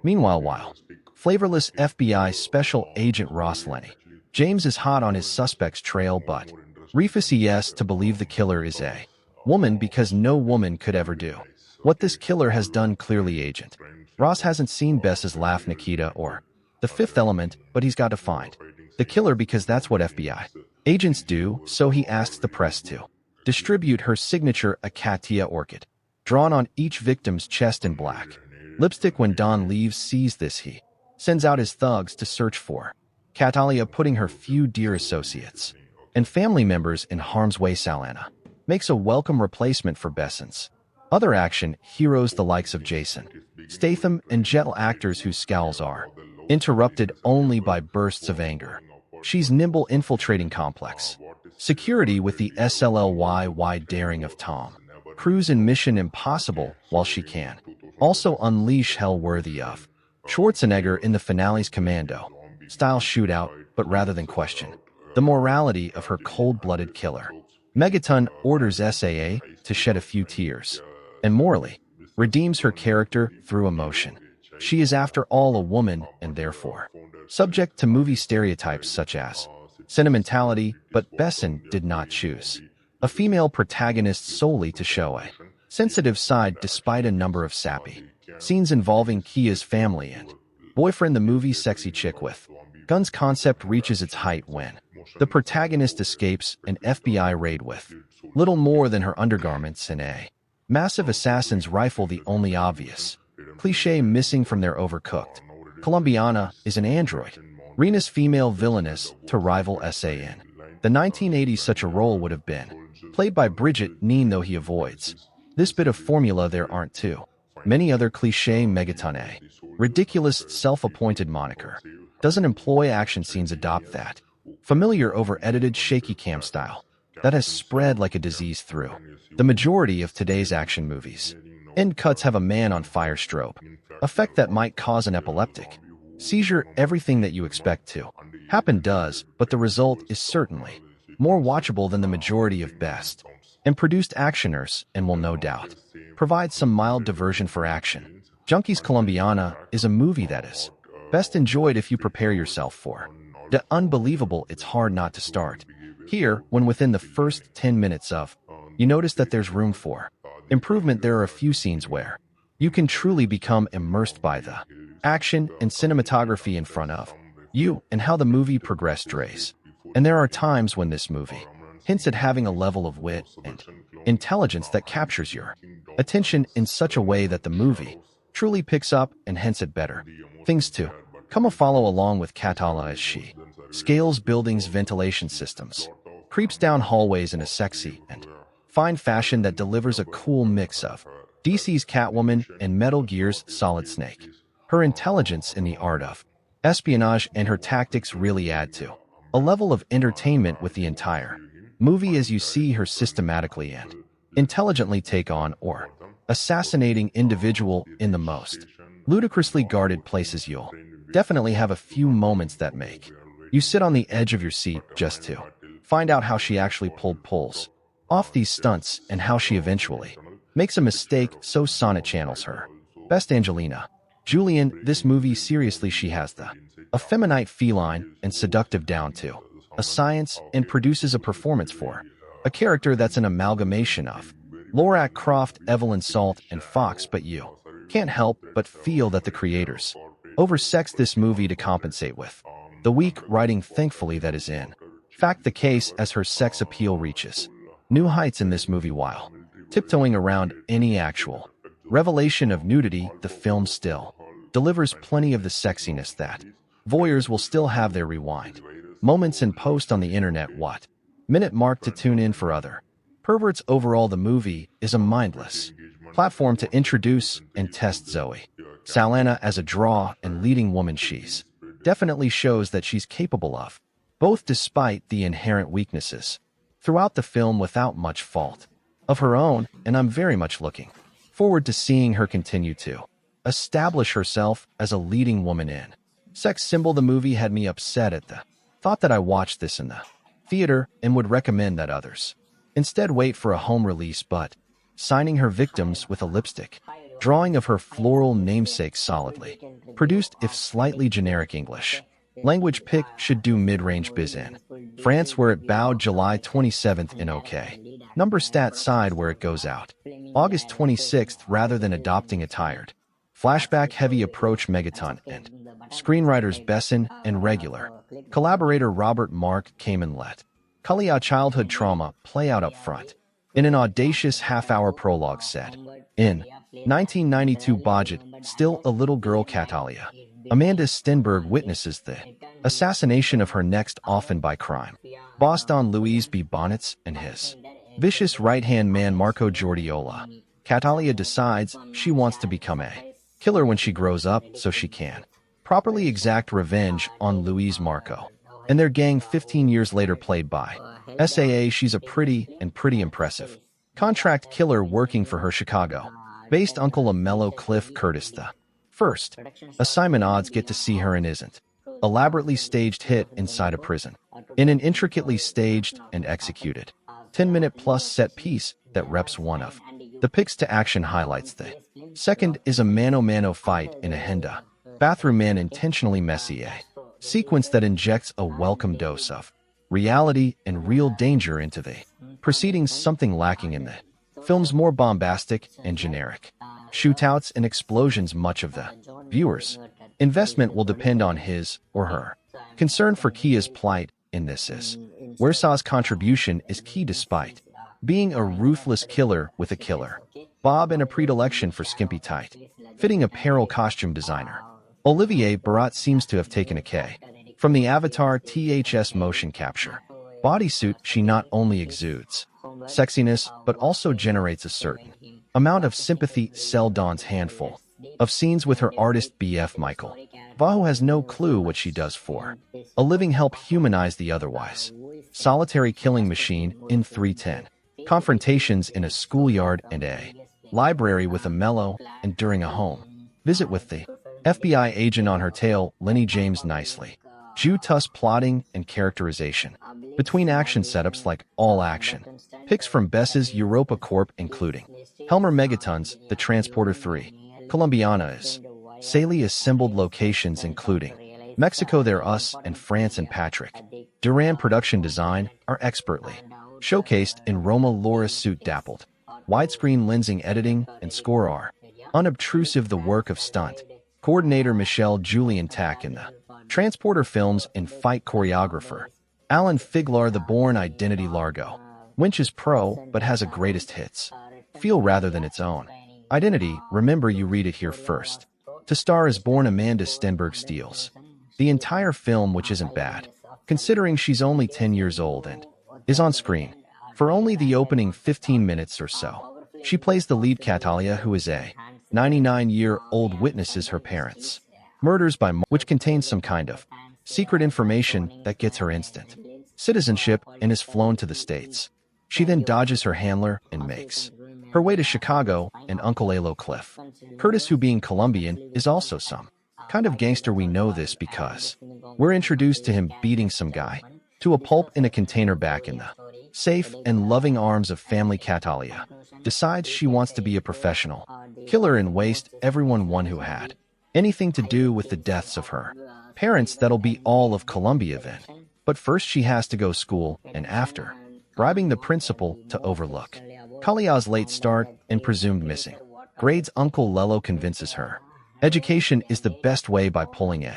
Meanwhile, while flavorless FBI Special Agent Ross Lenny James is hot on his suspect's trail, but refuses to believe the killer is a woman because no woman could ever do what this killer has done. Clearly, Agent Ross hasn't seen Bess's laugh, Nikita, or The Fifth Element, but he's got to find the killer because that's what FBI agents do, so he asks the press to distribute her signature Acacia orchid, drawn on each victim's chest in black lipstick. When Don leaves, sees this, he sends out his thugs to search for Catalia, putting her few dear associates and family members in harm's way. Saldana makes a welcome replacement for Besson's other action heroes, the likes of Jason Statham and Jet, actors whose scowls are interrupted only by bursts of anger. She's nimble, infiltrating complex security with the SLLY daring of Tom Cruise in Mission Impossible, while she can also unleash hell worthy of Schwarzenegger in the finale's commando-style shootout. But rather than question the morality of her cold-blooded killer, Megaton orders SAA to shed a few tears and morally redeems her character through emotion. She is, after all, a woman and therefore subject to movie stereotypes such as sentimentality, but Besson did not choose a female protagonist solely to show a sensitive side, despite a number of sappy scenes involving Kia's family and boyfriend. The movie's sexy chick with guns concept reaches its height when the protagonist escapes an FBI raid with little more than her undergarments and a massive assassin's rifle, the only obvious cliché missing from their overcooked Colombiana is an android Rena's female villainess to rival SAN. The 1980s, such a role would have been played by Bridget Neen, though he avoids this bit of formula. There aren't too many other cliché. Megaton, a ridiculous self-appointed moniker, doesn't employ action scenes, adopt that familiar over-edited shaky cam style that has spread like a disease through the majority of today's action movies. End cuts have a man on fire strobe effect that might cause an epileptic seizure. Everything that you expect to happen does, but the result is certainly more watchable than the majority of best and produced actioners, and will no doubt provide some mild diversion for action junkies. Colombiana is a movie that is best enjoyed if you prepare yourself for the unbelievable. It's hard not to start here when within the first 10 minutes of you notice that there's room for improvement. There are a few scenes where you can truly become immersed by the action and cinematography in front of you and how the movie progressed drays. And there are times when this movie hints at having a level of wit and intelligence that captures your attention in such a way that the movie truly picks up and hence it better things to come. A follow along with Katala as she scales buildings, ventilation systems, creeps down hallways in a sexy and fine fashion that delivers a cool mix of DC's Catwoman and Metal Gear's Solid Snake. Her intelligence in the art of espionage and her tactics really add to a level of entertainment with the entire movie as you see her systematically and intelligently take on or assassinating individual in the most ludicrously guarded places. You'll definitely have a few moments that make you sit on the edge of your seat just to find out how she actually pulls off these stunts and how she eventually makes a mistake. So Sonnet channels her best Angelina Julian. This movie, seriously, she has the effeminate, feline, and seductive down to a science and produces a performance for a character that's an amalgamation of Lara Croft, Evelyn Salt, and Fox, but you can't help but feel that the creators oversexed this movie to compensate with the weak writing. Thankfully, that is in fact the case, as her sex appeal reaches new heights in this movie while tiptoeing around any actual revelation of nudity, the film still delivers plenty of the sexiness that voyeurs will still have their rewind moments and post on the internet what minute mark to tune in for other perverts. Overall, the movie is a mindless platform to introduce and test Zoe Saldana as a draw and leading woman. She's definitely shows that she's capable of both despite the inherent weaknesses throughout the film without much fault of her own, and I'm very much looking forward to seeing her continue to establish herself as a leading woman in sex symbol. The movie had me upset at the thought that I watched this in the theater and would recommend that others instead wait for a home release, but signing her victims with a lipstick drawing of her floral namesake solidly produced if slightly generic English language pick should do mid-range biz in France where it bowed July 27th in OK number stat side where it goes out August 26th rather than adopting a tired flashback heavy approach. Megaton and screenwriters Besson and regular collaborator Robert Mark came and let Kalia childhood trauma play out up front in an audacious half-hour prologue set in 1992 budget. Still a little girl Catalia Amanda Stenberg witnesses the assassination of her next often by crime boss Don Luis B. Bonnets and his vicious right-hand man Marco Giordiola. Catalia decides she wants to become a killer when she grows up so she can properly exact revenge on Luis Marco and their gang 15 years later played by SAA. She's a pretty impressive contract killer working for her Chicago-based uncle Amello Cliff Curtis. The first assignment odds get to see her and isn't elaborately staged hit inside a prison in an intricately staged and executed 10-minute plus set piece that reps one of the picks to action highlights. The second is a mano-mano fight in a Henda bathroom man intentionally messy a sequence that injects a welcome dose of reality and real danger into the proceedings, something lacking in the film's more bombastic and generic shootouts and explosions. Much of the viewer's investment will depend on his or her concern for Kia's plight in this is where Saw's contribution is key despite being a ruthless killer with a killer bob and a predilection for skimpy tight fitting apparel. Costume designer Olivier Barat seems to have taken a K from the Avatar THS motion capture bodysuit. She not only exudes sexiness but also generates a certain amount of sympathy. Seldon's handful of scenes with her artist BF Michael Vaho has no clue what she does for a living help humanize the otherwise solitary killing machine in 310 confrontations in a schoolyard and a library with a mellow and during a home visit with the FBI agent on her tail. Lenny James nicely Jew-Tuss plotting and characterization between action setups like all action picks from Bess's Europa Corp including Helmer Megatons, The Transporter 3, Colombiana is Saley assembled locations including Mexico, There Us, and France, and Patrick Duran production design are expertly showcased in Roma Laura's suit dappled widescreen lensing editing and score are unobtrusive. The work of stunt coordinator Michelle Julian Tack in the Transporter films and fight choreographer Alan Figlar. The Bourne Identity Largo Winch is pro but has a greatest hits feel rather than its own identity. Remember, you read it here first. To star as Bourne, Amanda Stenberg steals the entire film, which isn't bad considering she's only 10 years old and is on screen for only the opening 15 minutes or so. She plays the lead Catalia, who is a 99-year-old witnesses her parents' murders by which contains some kind of secret information that gets her instant citizenship and is flown to the States. She then dodges her handler and makes her way to Chicago and Uncle Alo Cliff Curtis, who being Colombian is also some kind of gangster. We know this because we're introduced to him beating some guy to a pulp in a container back in the safe and loving arms of family. Catalia decides she wants to be a professional killer and waste everyone one who had anything to do with the deaths of her parents. That'll be all of Columbia then. But first she has to go school, and after bribing the principal to overlook Kalia's late start and presumed missing grades, Uncle Lello convinces her education is the best way by pulling a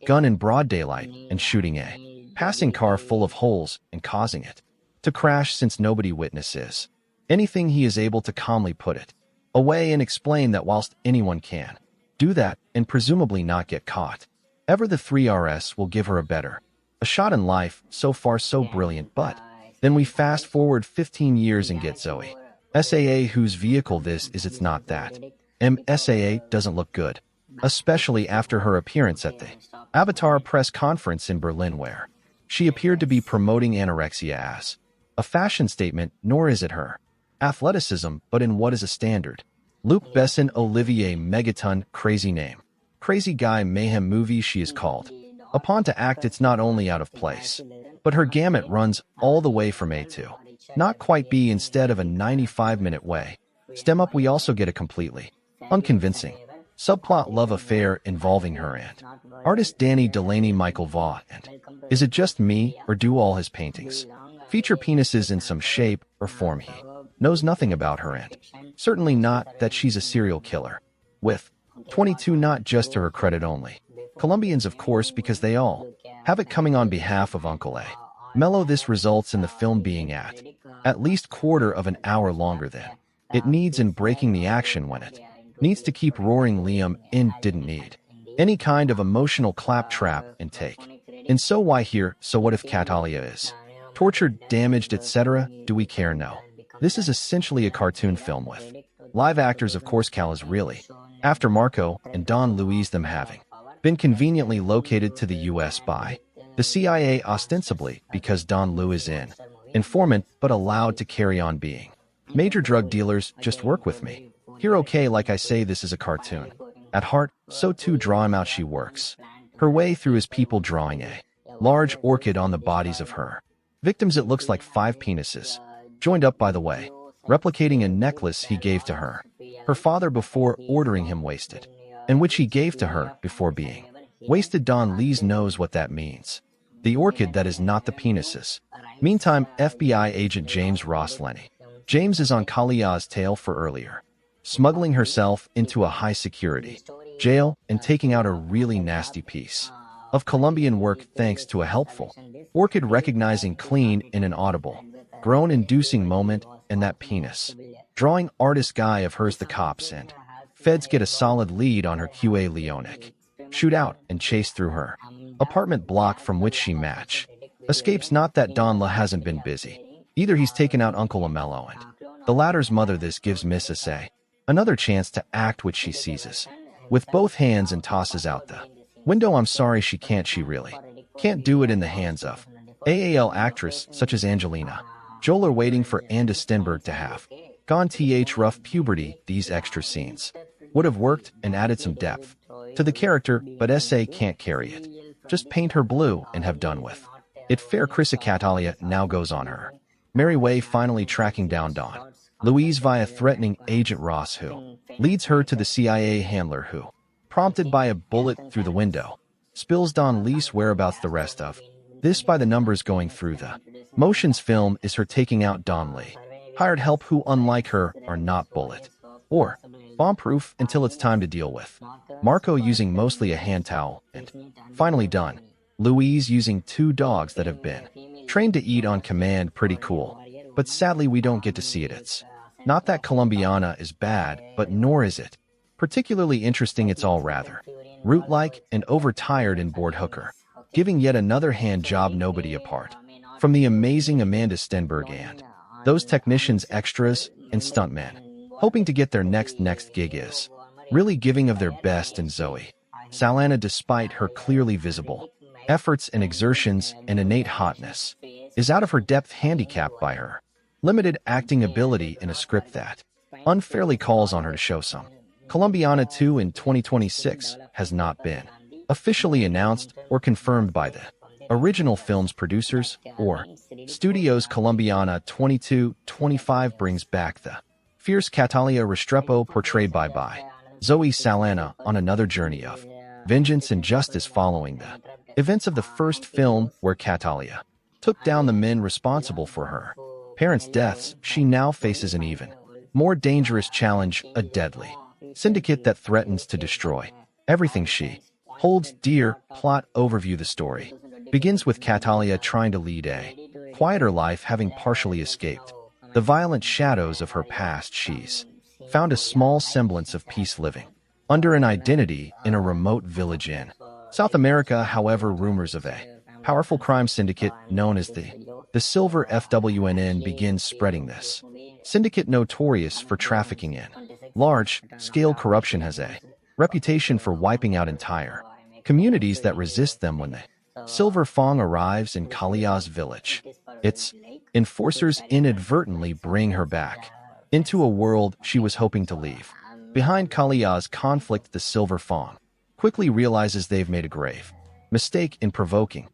gun in broad daylight and shooting a passing car full of holes and causing it to crash since nobody witnesses anything. He is able to calmly put it away and explain that whilst anyone can do that and presumably not get caught, ever the 3RS will give her a shot in life. So far so brilliant, but then we fast forward 15 years and get Zoe Saa, whose vehicle this is. It's not that Saa doesn't look good, especially after her appearance at the Avatar press conference in Berlin, where she appeared to be promoting anorexia as a fashion statement, nor is it her athleticism, but in what is a standard. Luc Besson, Olivier Megaton, crazy name. Crazy guy mayhem movie she is called upon to act. It's not only out of place, but her gamut runs all the way from A to not quite B instead of a 95-minute way. Stem up, we also get a completely unconvincing subplot love affair involving her and artist Danny Delaney Michael Vaugh. And is it just me, or do all his paintings feature penises in some shape or form? He knows nothing about her, and certainly not that she's a serial killer. With 22 not just to her credit only. Colombians, of course, because they all have it coming on behalf of Uncle A. Mello. This results in the film being at least quarter of an hour longer than it needs and breaking the action when it needs to keep roaring. Liam in didn't need any kind of emotional claptrap intake. And so why here? So what if Catalia is tortured, damaged, etc.? Do we care? No. This is essentially a cartoon film with live actors. Of course, Cal is really after Marco and Don Luis, them having been conveniently located to the U.S. by the CIA, ostensibly because Don Lu is in informant, but allowed to carry on being major drug dealers. Just work with me here, okay? Like I say, this is a cartoon at heart, so to draw him out, she works her way through his people, drawing a large orchid on the bodies of her victims. It looks like 5 penises joined up, by the way, replicating a necklace he gave to her father before ordering him wasted, and which he gave to her before being wasted. Don Lees knows what that means. The orchid that is not the penises. Meantime, FBI agent James Ross Lenny. James is on Kalia's tail for earlier smuggling herself into a high-security jail and taking out a really nasty piece of Colombian work thanks to a helpful orchid recognizing clean in an audible groan-inducing moment, and that penis drawing artist guy of hers. The cops and feds get a solid lead on her. QA Leonic shoot out and chase through her apartment block, from which she escapes. Not that Don La hasn't been busy either. He's taken out Uncle Amello and the latter's mother. This gives Miss Asa another chance to act, which she seizes with both hands and tosses out the window. I'm sorry, she really can't do it in the hands of AAL actress such as Angelina Jolie. Waiting for Anda Stenberg to have gone rough puberty. These extra scenes would have worked and added some depth to the character, but SA can't carry it. Just paint her blue and have done with it. Fair. Chrissa Catalia now goes on her merry way, finally tracking down Don Louise via threatening Agent Ross, who leads her to the CIA handler who, prompted by a bullet through the window, spills Don Lee's whereabouts. The rest of this by the numbers going through the motions film is her taking out Don Lee. Hired help who, unlike her, are not bullet or bomb-proof until it's time to deal with Marco using mostly a hand towel, and finally Don Louise using 2 dogs that have been trained to eat on command. Pretty cool, but sadly we don't get to see it. It's not that Colombiana is bad, but nor is it particularly interesting. It's all rather root-like and overtired and bored hooker, giving yet another hand job. Nobody apart from the amazing Amanda Stenberg and those technicians, extras, and stuntmen hoping to get their next gig is really giving of their best. And Zoe Saldana, despite her clearly visible efforts and exertions and innate hotness, is out of her depth, handicapped by her limited acting ability in a script that unfairly calls on her to show some. Colombiana 2 in 2026 has not been officially announced or confirmed by the original film's producers or studios. Colombiana 2225 brings back the fierce Catalia Restrepo, portrayed by Zoe Saldana, on another journey of vengeance and justice following the events of the first film, where Catalia took down the men responsible for her parents' deaths. She now faces an even more dangerous challenge, a deadly syndicate that threatens to destroy everything she holds dear. Plot overview: the story begins with Catalia trying to lead a quieter life, having partially escaped the violent shadows of her past. She's found a small semblance of peace living under an identity in a remote village in South America. However, rumors of a powerful crime syndicate known as the Silver FWNN begins spreading. This syndicate, notorious for trafficking in large-scale corruption, has a reputation for wiping out entire communities that resist them. When the Silver Fang arrives in Kalia's village, its enforcers inadvertently bring her back into a world she was hoping to leave behind. Kalia's conflict, the Silver Fang quickly realizes they've made a grave mistake in provoking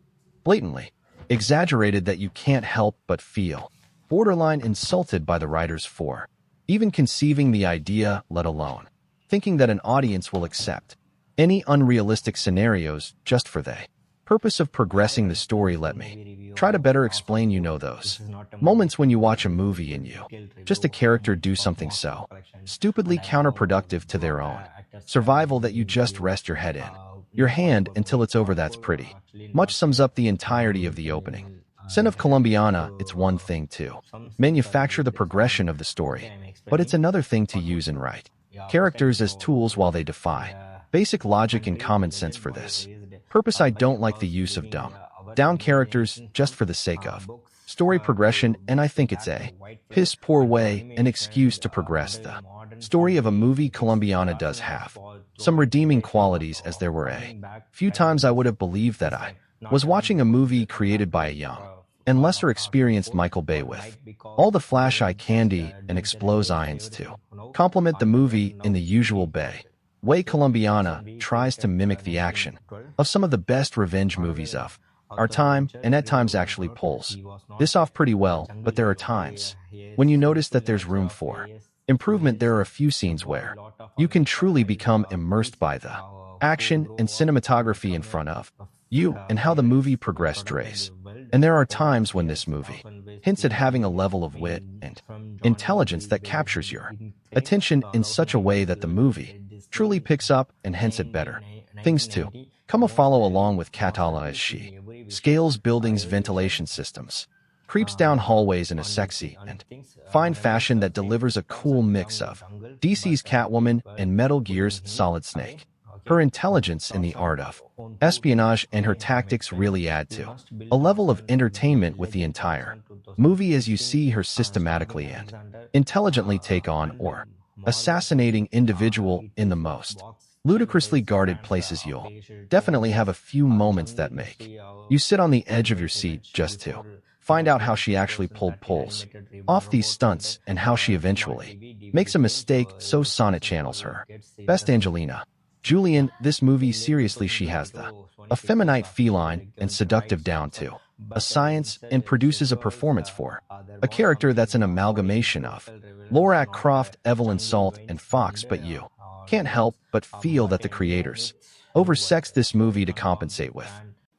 blatantly exaggerated that you can't help but feel borderline insulted by the writers for even conceiving the idea, let alone thinking that an audience will accept any unrealistic scenarios just for the purpose of progressing the story. Let me try to better explain. You know those moments when you watch a movie and you just a character do something so stupidly counterproductive to their own survival that you just rest your head in your hand until it's over. That's pretty much sums up the entirety of the opening scene of Colombiana. It's one thing to manufacture the progression of the story, but it's another thing to use and write characters as tools while they defy basic logic and common sense. For this purpose, I don't like the use of dumbed down characters just for the sake of story progression, and I think it's a piss poor way, an excuse to progress the story of a movie. Colombiana does have some redeeming qualities, as there were a few times I would have believed that I was watching a movie created by a young and lesser experienced Michael Bay with all the flash eye candy and explosions to complement the movie in the usual Bay way. Colombiana tries to mimic the action of some of the best revenge movies of our time, and at times actually pulls this off pretty well, but there are times when you notice that there's room for improvement. There are a few scenes where you can truly become immersed by the action and cinematography in front of you and how the movie progressed drays. And there are times when this movie hints at having a level of wit and intelligence that captures your attention in such a way that the movie truly picks up, and hence it better things to come a follow along with Catala as she scales buildings, ventilation systems, creeps down hallways in a sexy and fine fashion that delivers a cool mix of DC's Catwoman and Metal Gear's Solid Snake. Her intelligence in the art of espionage and her tactics really add to a level of entertainment with the entire movie, as you see her systematically and intelligently take on or assassinating individual in the most ludicrously guarded places. You'll definitely have a few moments that make you sit on the edge of your seat just to find out how she actually pulls off these stunts and how she eventually makes a mistake. So Sonnet channels her best Angelina Julian. This movie, seriously, she has the effeminate, feline, and seductive down to a science, and produces a performance for a character that's an amalgamation of Lara Croft, Evelyn Salt, and Fox. But you can't help but feel that the creators oversexed this movie to compensate with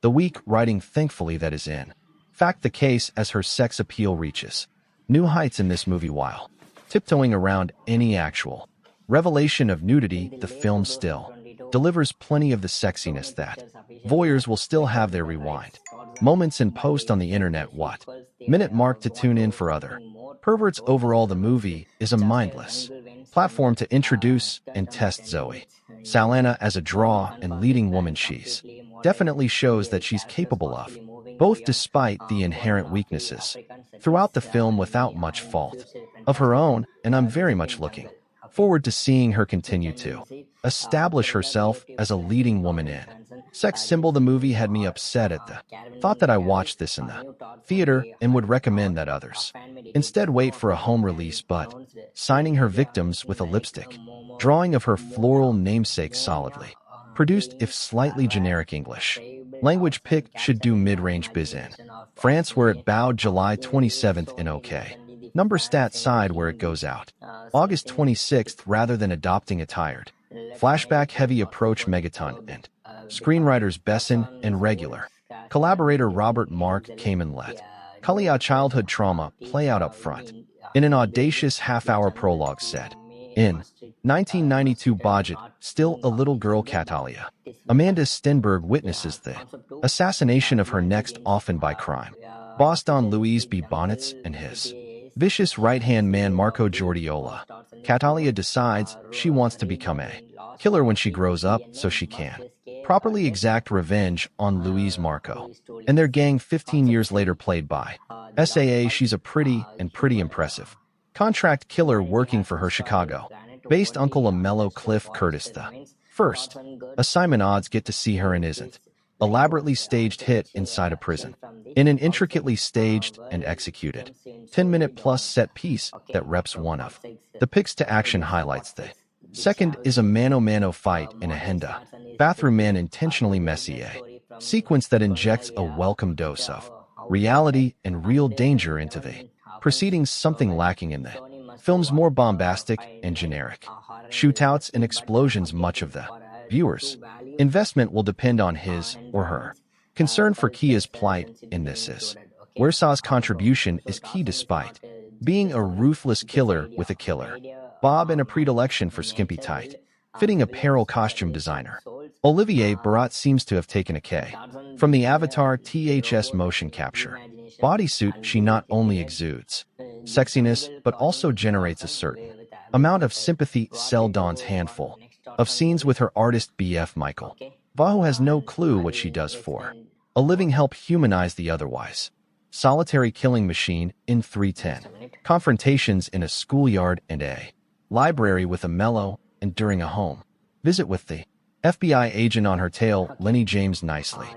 the weak writing. Thankfully, that is in fact the case, as her sex appeal reaches new heights in this movie while tiptoeing around any actual revelation of nudity. The film still delivers plenty of the sexiness that voyeurs will still have their rewind moments in post on the internet. What minute mark to tune in for other perverts. Overall, the movie is a mindless platform to introduce and test Zoe Saldana as a draw and leading woman. She's definitely shows that she's capable of both, despite the inherent weaknesses throughout the film, without much fault of her own, and I'm very much looking forward to seeing her continue to establish herself as a leading woman in sex symbol. The movie had me upset at the thought that I watched this in the theater and would recommend that others instead wait for a home release, but signing her victims with a lipstick drawing of her floral namesake, solidly produced if slightly generic English language pick, should do mid-range biz in France, where it bowed July 27th in OK number stat side, where it goes out August 26th, rather than adopting a tired flashback heavy approach. Megaton and screenwriters Besson and regular collaborator Robert Mark came and let Kalia childhood trauma play out up front in an audacious half-hour prologue set in 1992 budget. Still a little girl, Catalia Amanda Stenberg, witnesses the assassination of her next, often by crime boss Don Luis B. Bonnets and his vicious right-hand man Marco Giordiola. Catalia decides she wants to become a killer when she grows up so she can properly exact revenge on Luis Marco and their gang 15 years later played by SAA. She's a pretty impressive contract killer working for her Chicago-based uncle, a mellow Cliff Curtis. The first assignment odds get to see her and isn't elaborately staged hit inside a prison in an intricately staged and executed 10-minute plus set piece that reps one of the picks to action highlights. The second is a mano-mano fight in a Henda bathroom, man intentionally messy a sequence that injects a welcome dose of reality and real danger into the proceedings, something lacking in the film's more bombastic and generic shootouts and explosions. Much of the viewer's investment will depend on his or her concern for Kia's plight in this is where Saw's contribution is key despite being a ruthless killer with a killer bob and a predilection for skimpy tight fitting apparel. Costume designer Olivier Barat seems to have taken a K from the Avatar THS motion capture bodysuit. She not only exudes sexiness but also generates a certain amount of sympathy. Seldon's handful of scenes with her artist BF Michael Vaho has no clue what she does for a living help humanize the otherwise solitary killing machine in 310 confrontations in a schoolyard and a library with a mellow and during a home visit with the FBI agent on her tail. Lenny James nicely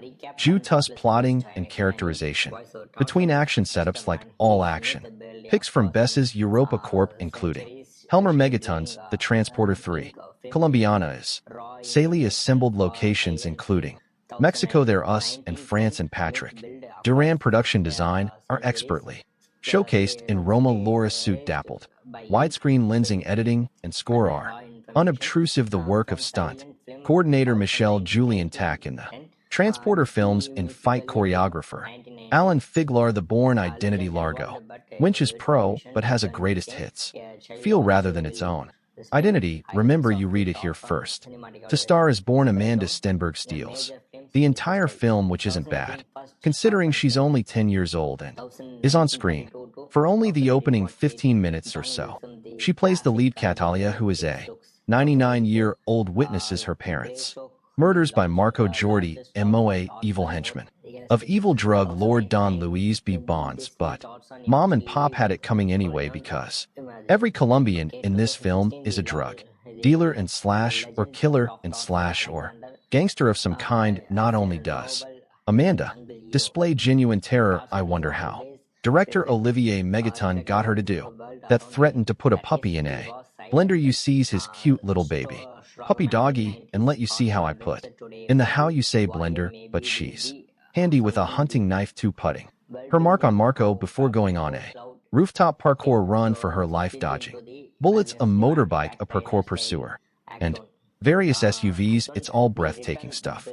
Tuss plotting and characterization between action setups like all action picks from Bess's Europa Corp, including Helmer Megatons, The Transporter 3, Colombiana is Saley assembled locations including Mexico, There Us, and France, and Patrick Duran production design are expertly showcased in Roma. Laura's suit dappled widescreen lensing, editing, and score are unobtrusive. The work of stunt coordinator Michelle Julian Tack in the Transporter films in fight choreographer Alan Figlar. The Bourne Identity Largo Winch is pro but has a greatest hits feel rather than its own identity. Remember, you read it here first. To star as Bourne, Amanda Stenberg steals the entire film, which isn't bad considering she's only 10 years old and is on screen for only the opening 15 minutes or so. She plays the lead Catalia, who is a 99-year-old witnesses her parents' murders by Marco Jordi, MOA, evil henchman of evil drug lord Don Luis B. Bonds. But mom and pop had it coming anyway because every Colombian in this film is a drug dealer and slash or killer and slash or gangster of some kind. Not only does Amanda display genuine terror, I wonder how director Olivier Megaton got her to do that. Threatened to put a puppy in a blender. You sees his cute little baby puppy doggy and let you see how I put in the how you say blender, but she's handy with a hunting knife to putting her mark on Marco before going on a rooftop parkour run for her life, dodging bullets, a motorbike, a parkour pursuer, and various SUVs. It's all breathtaking stuff.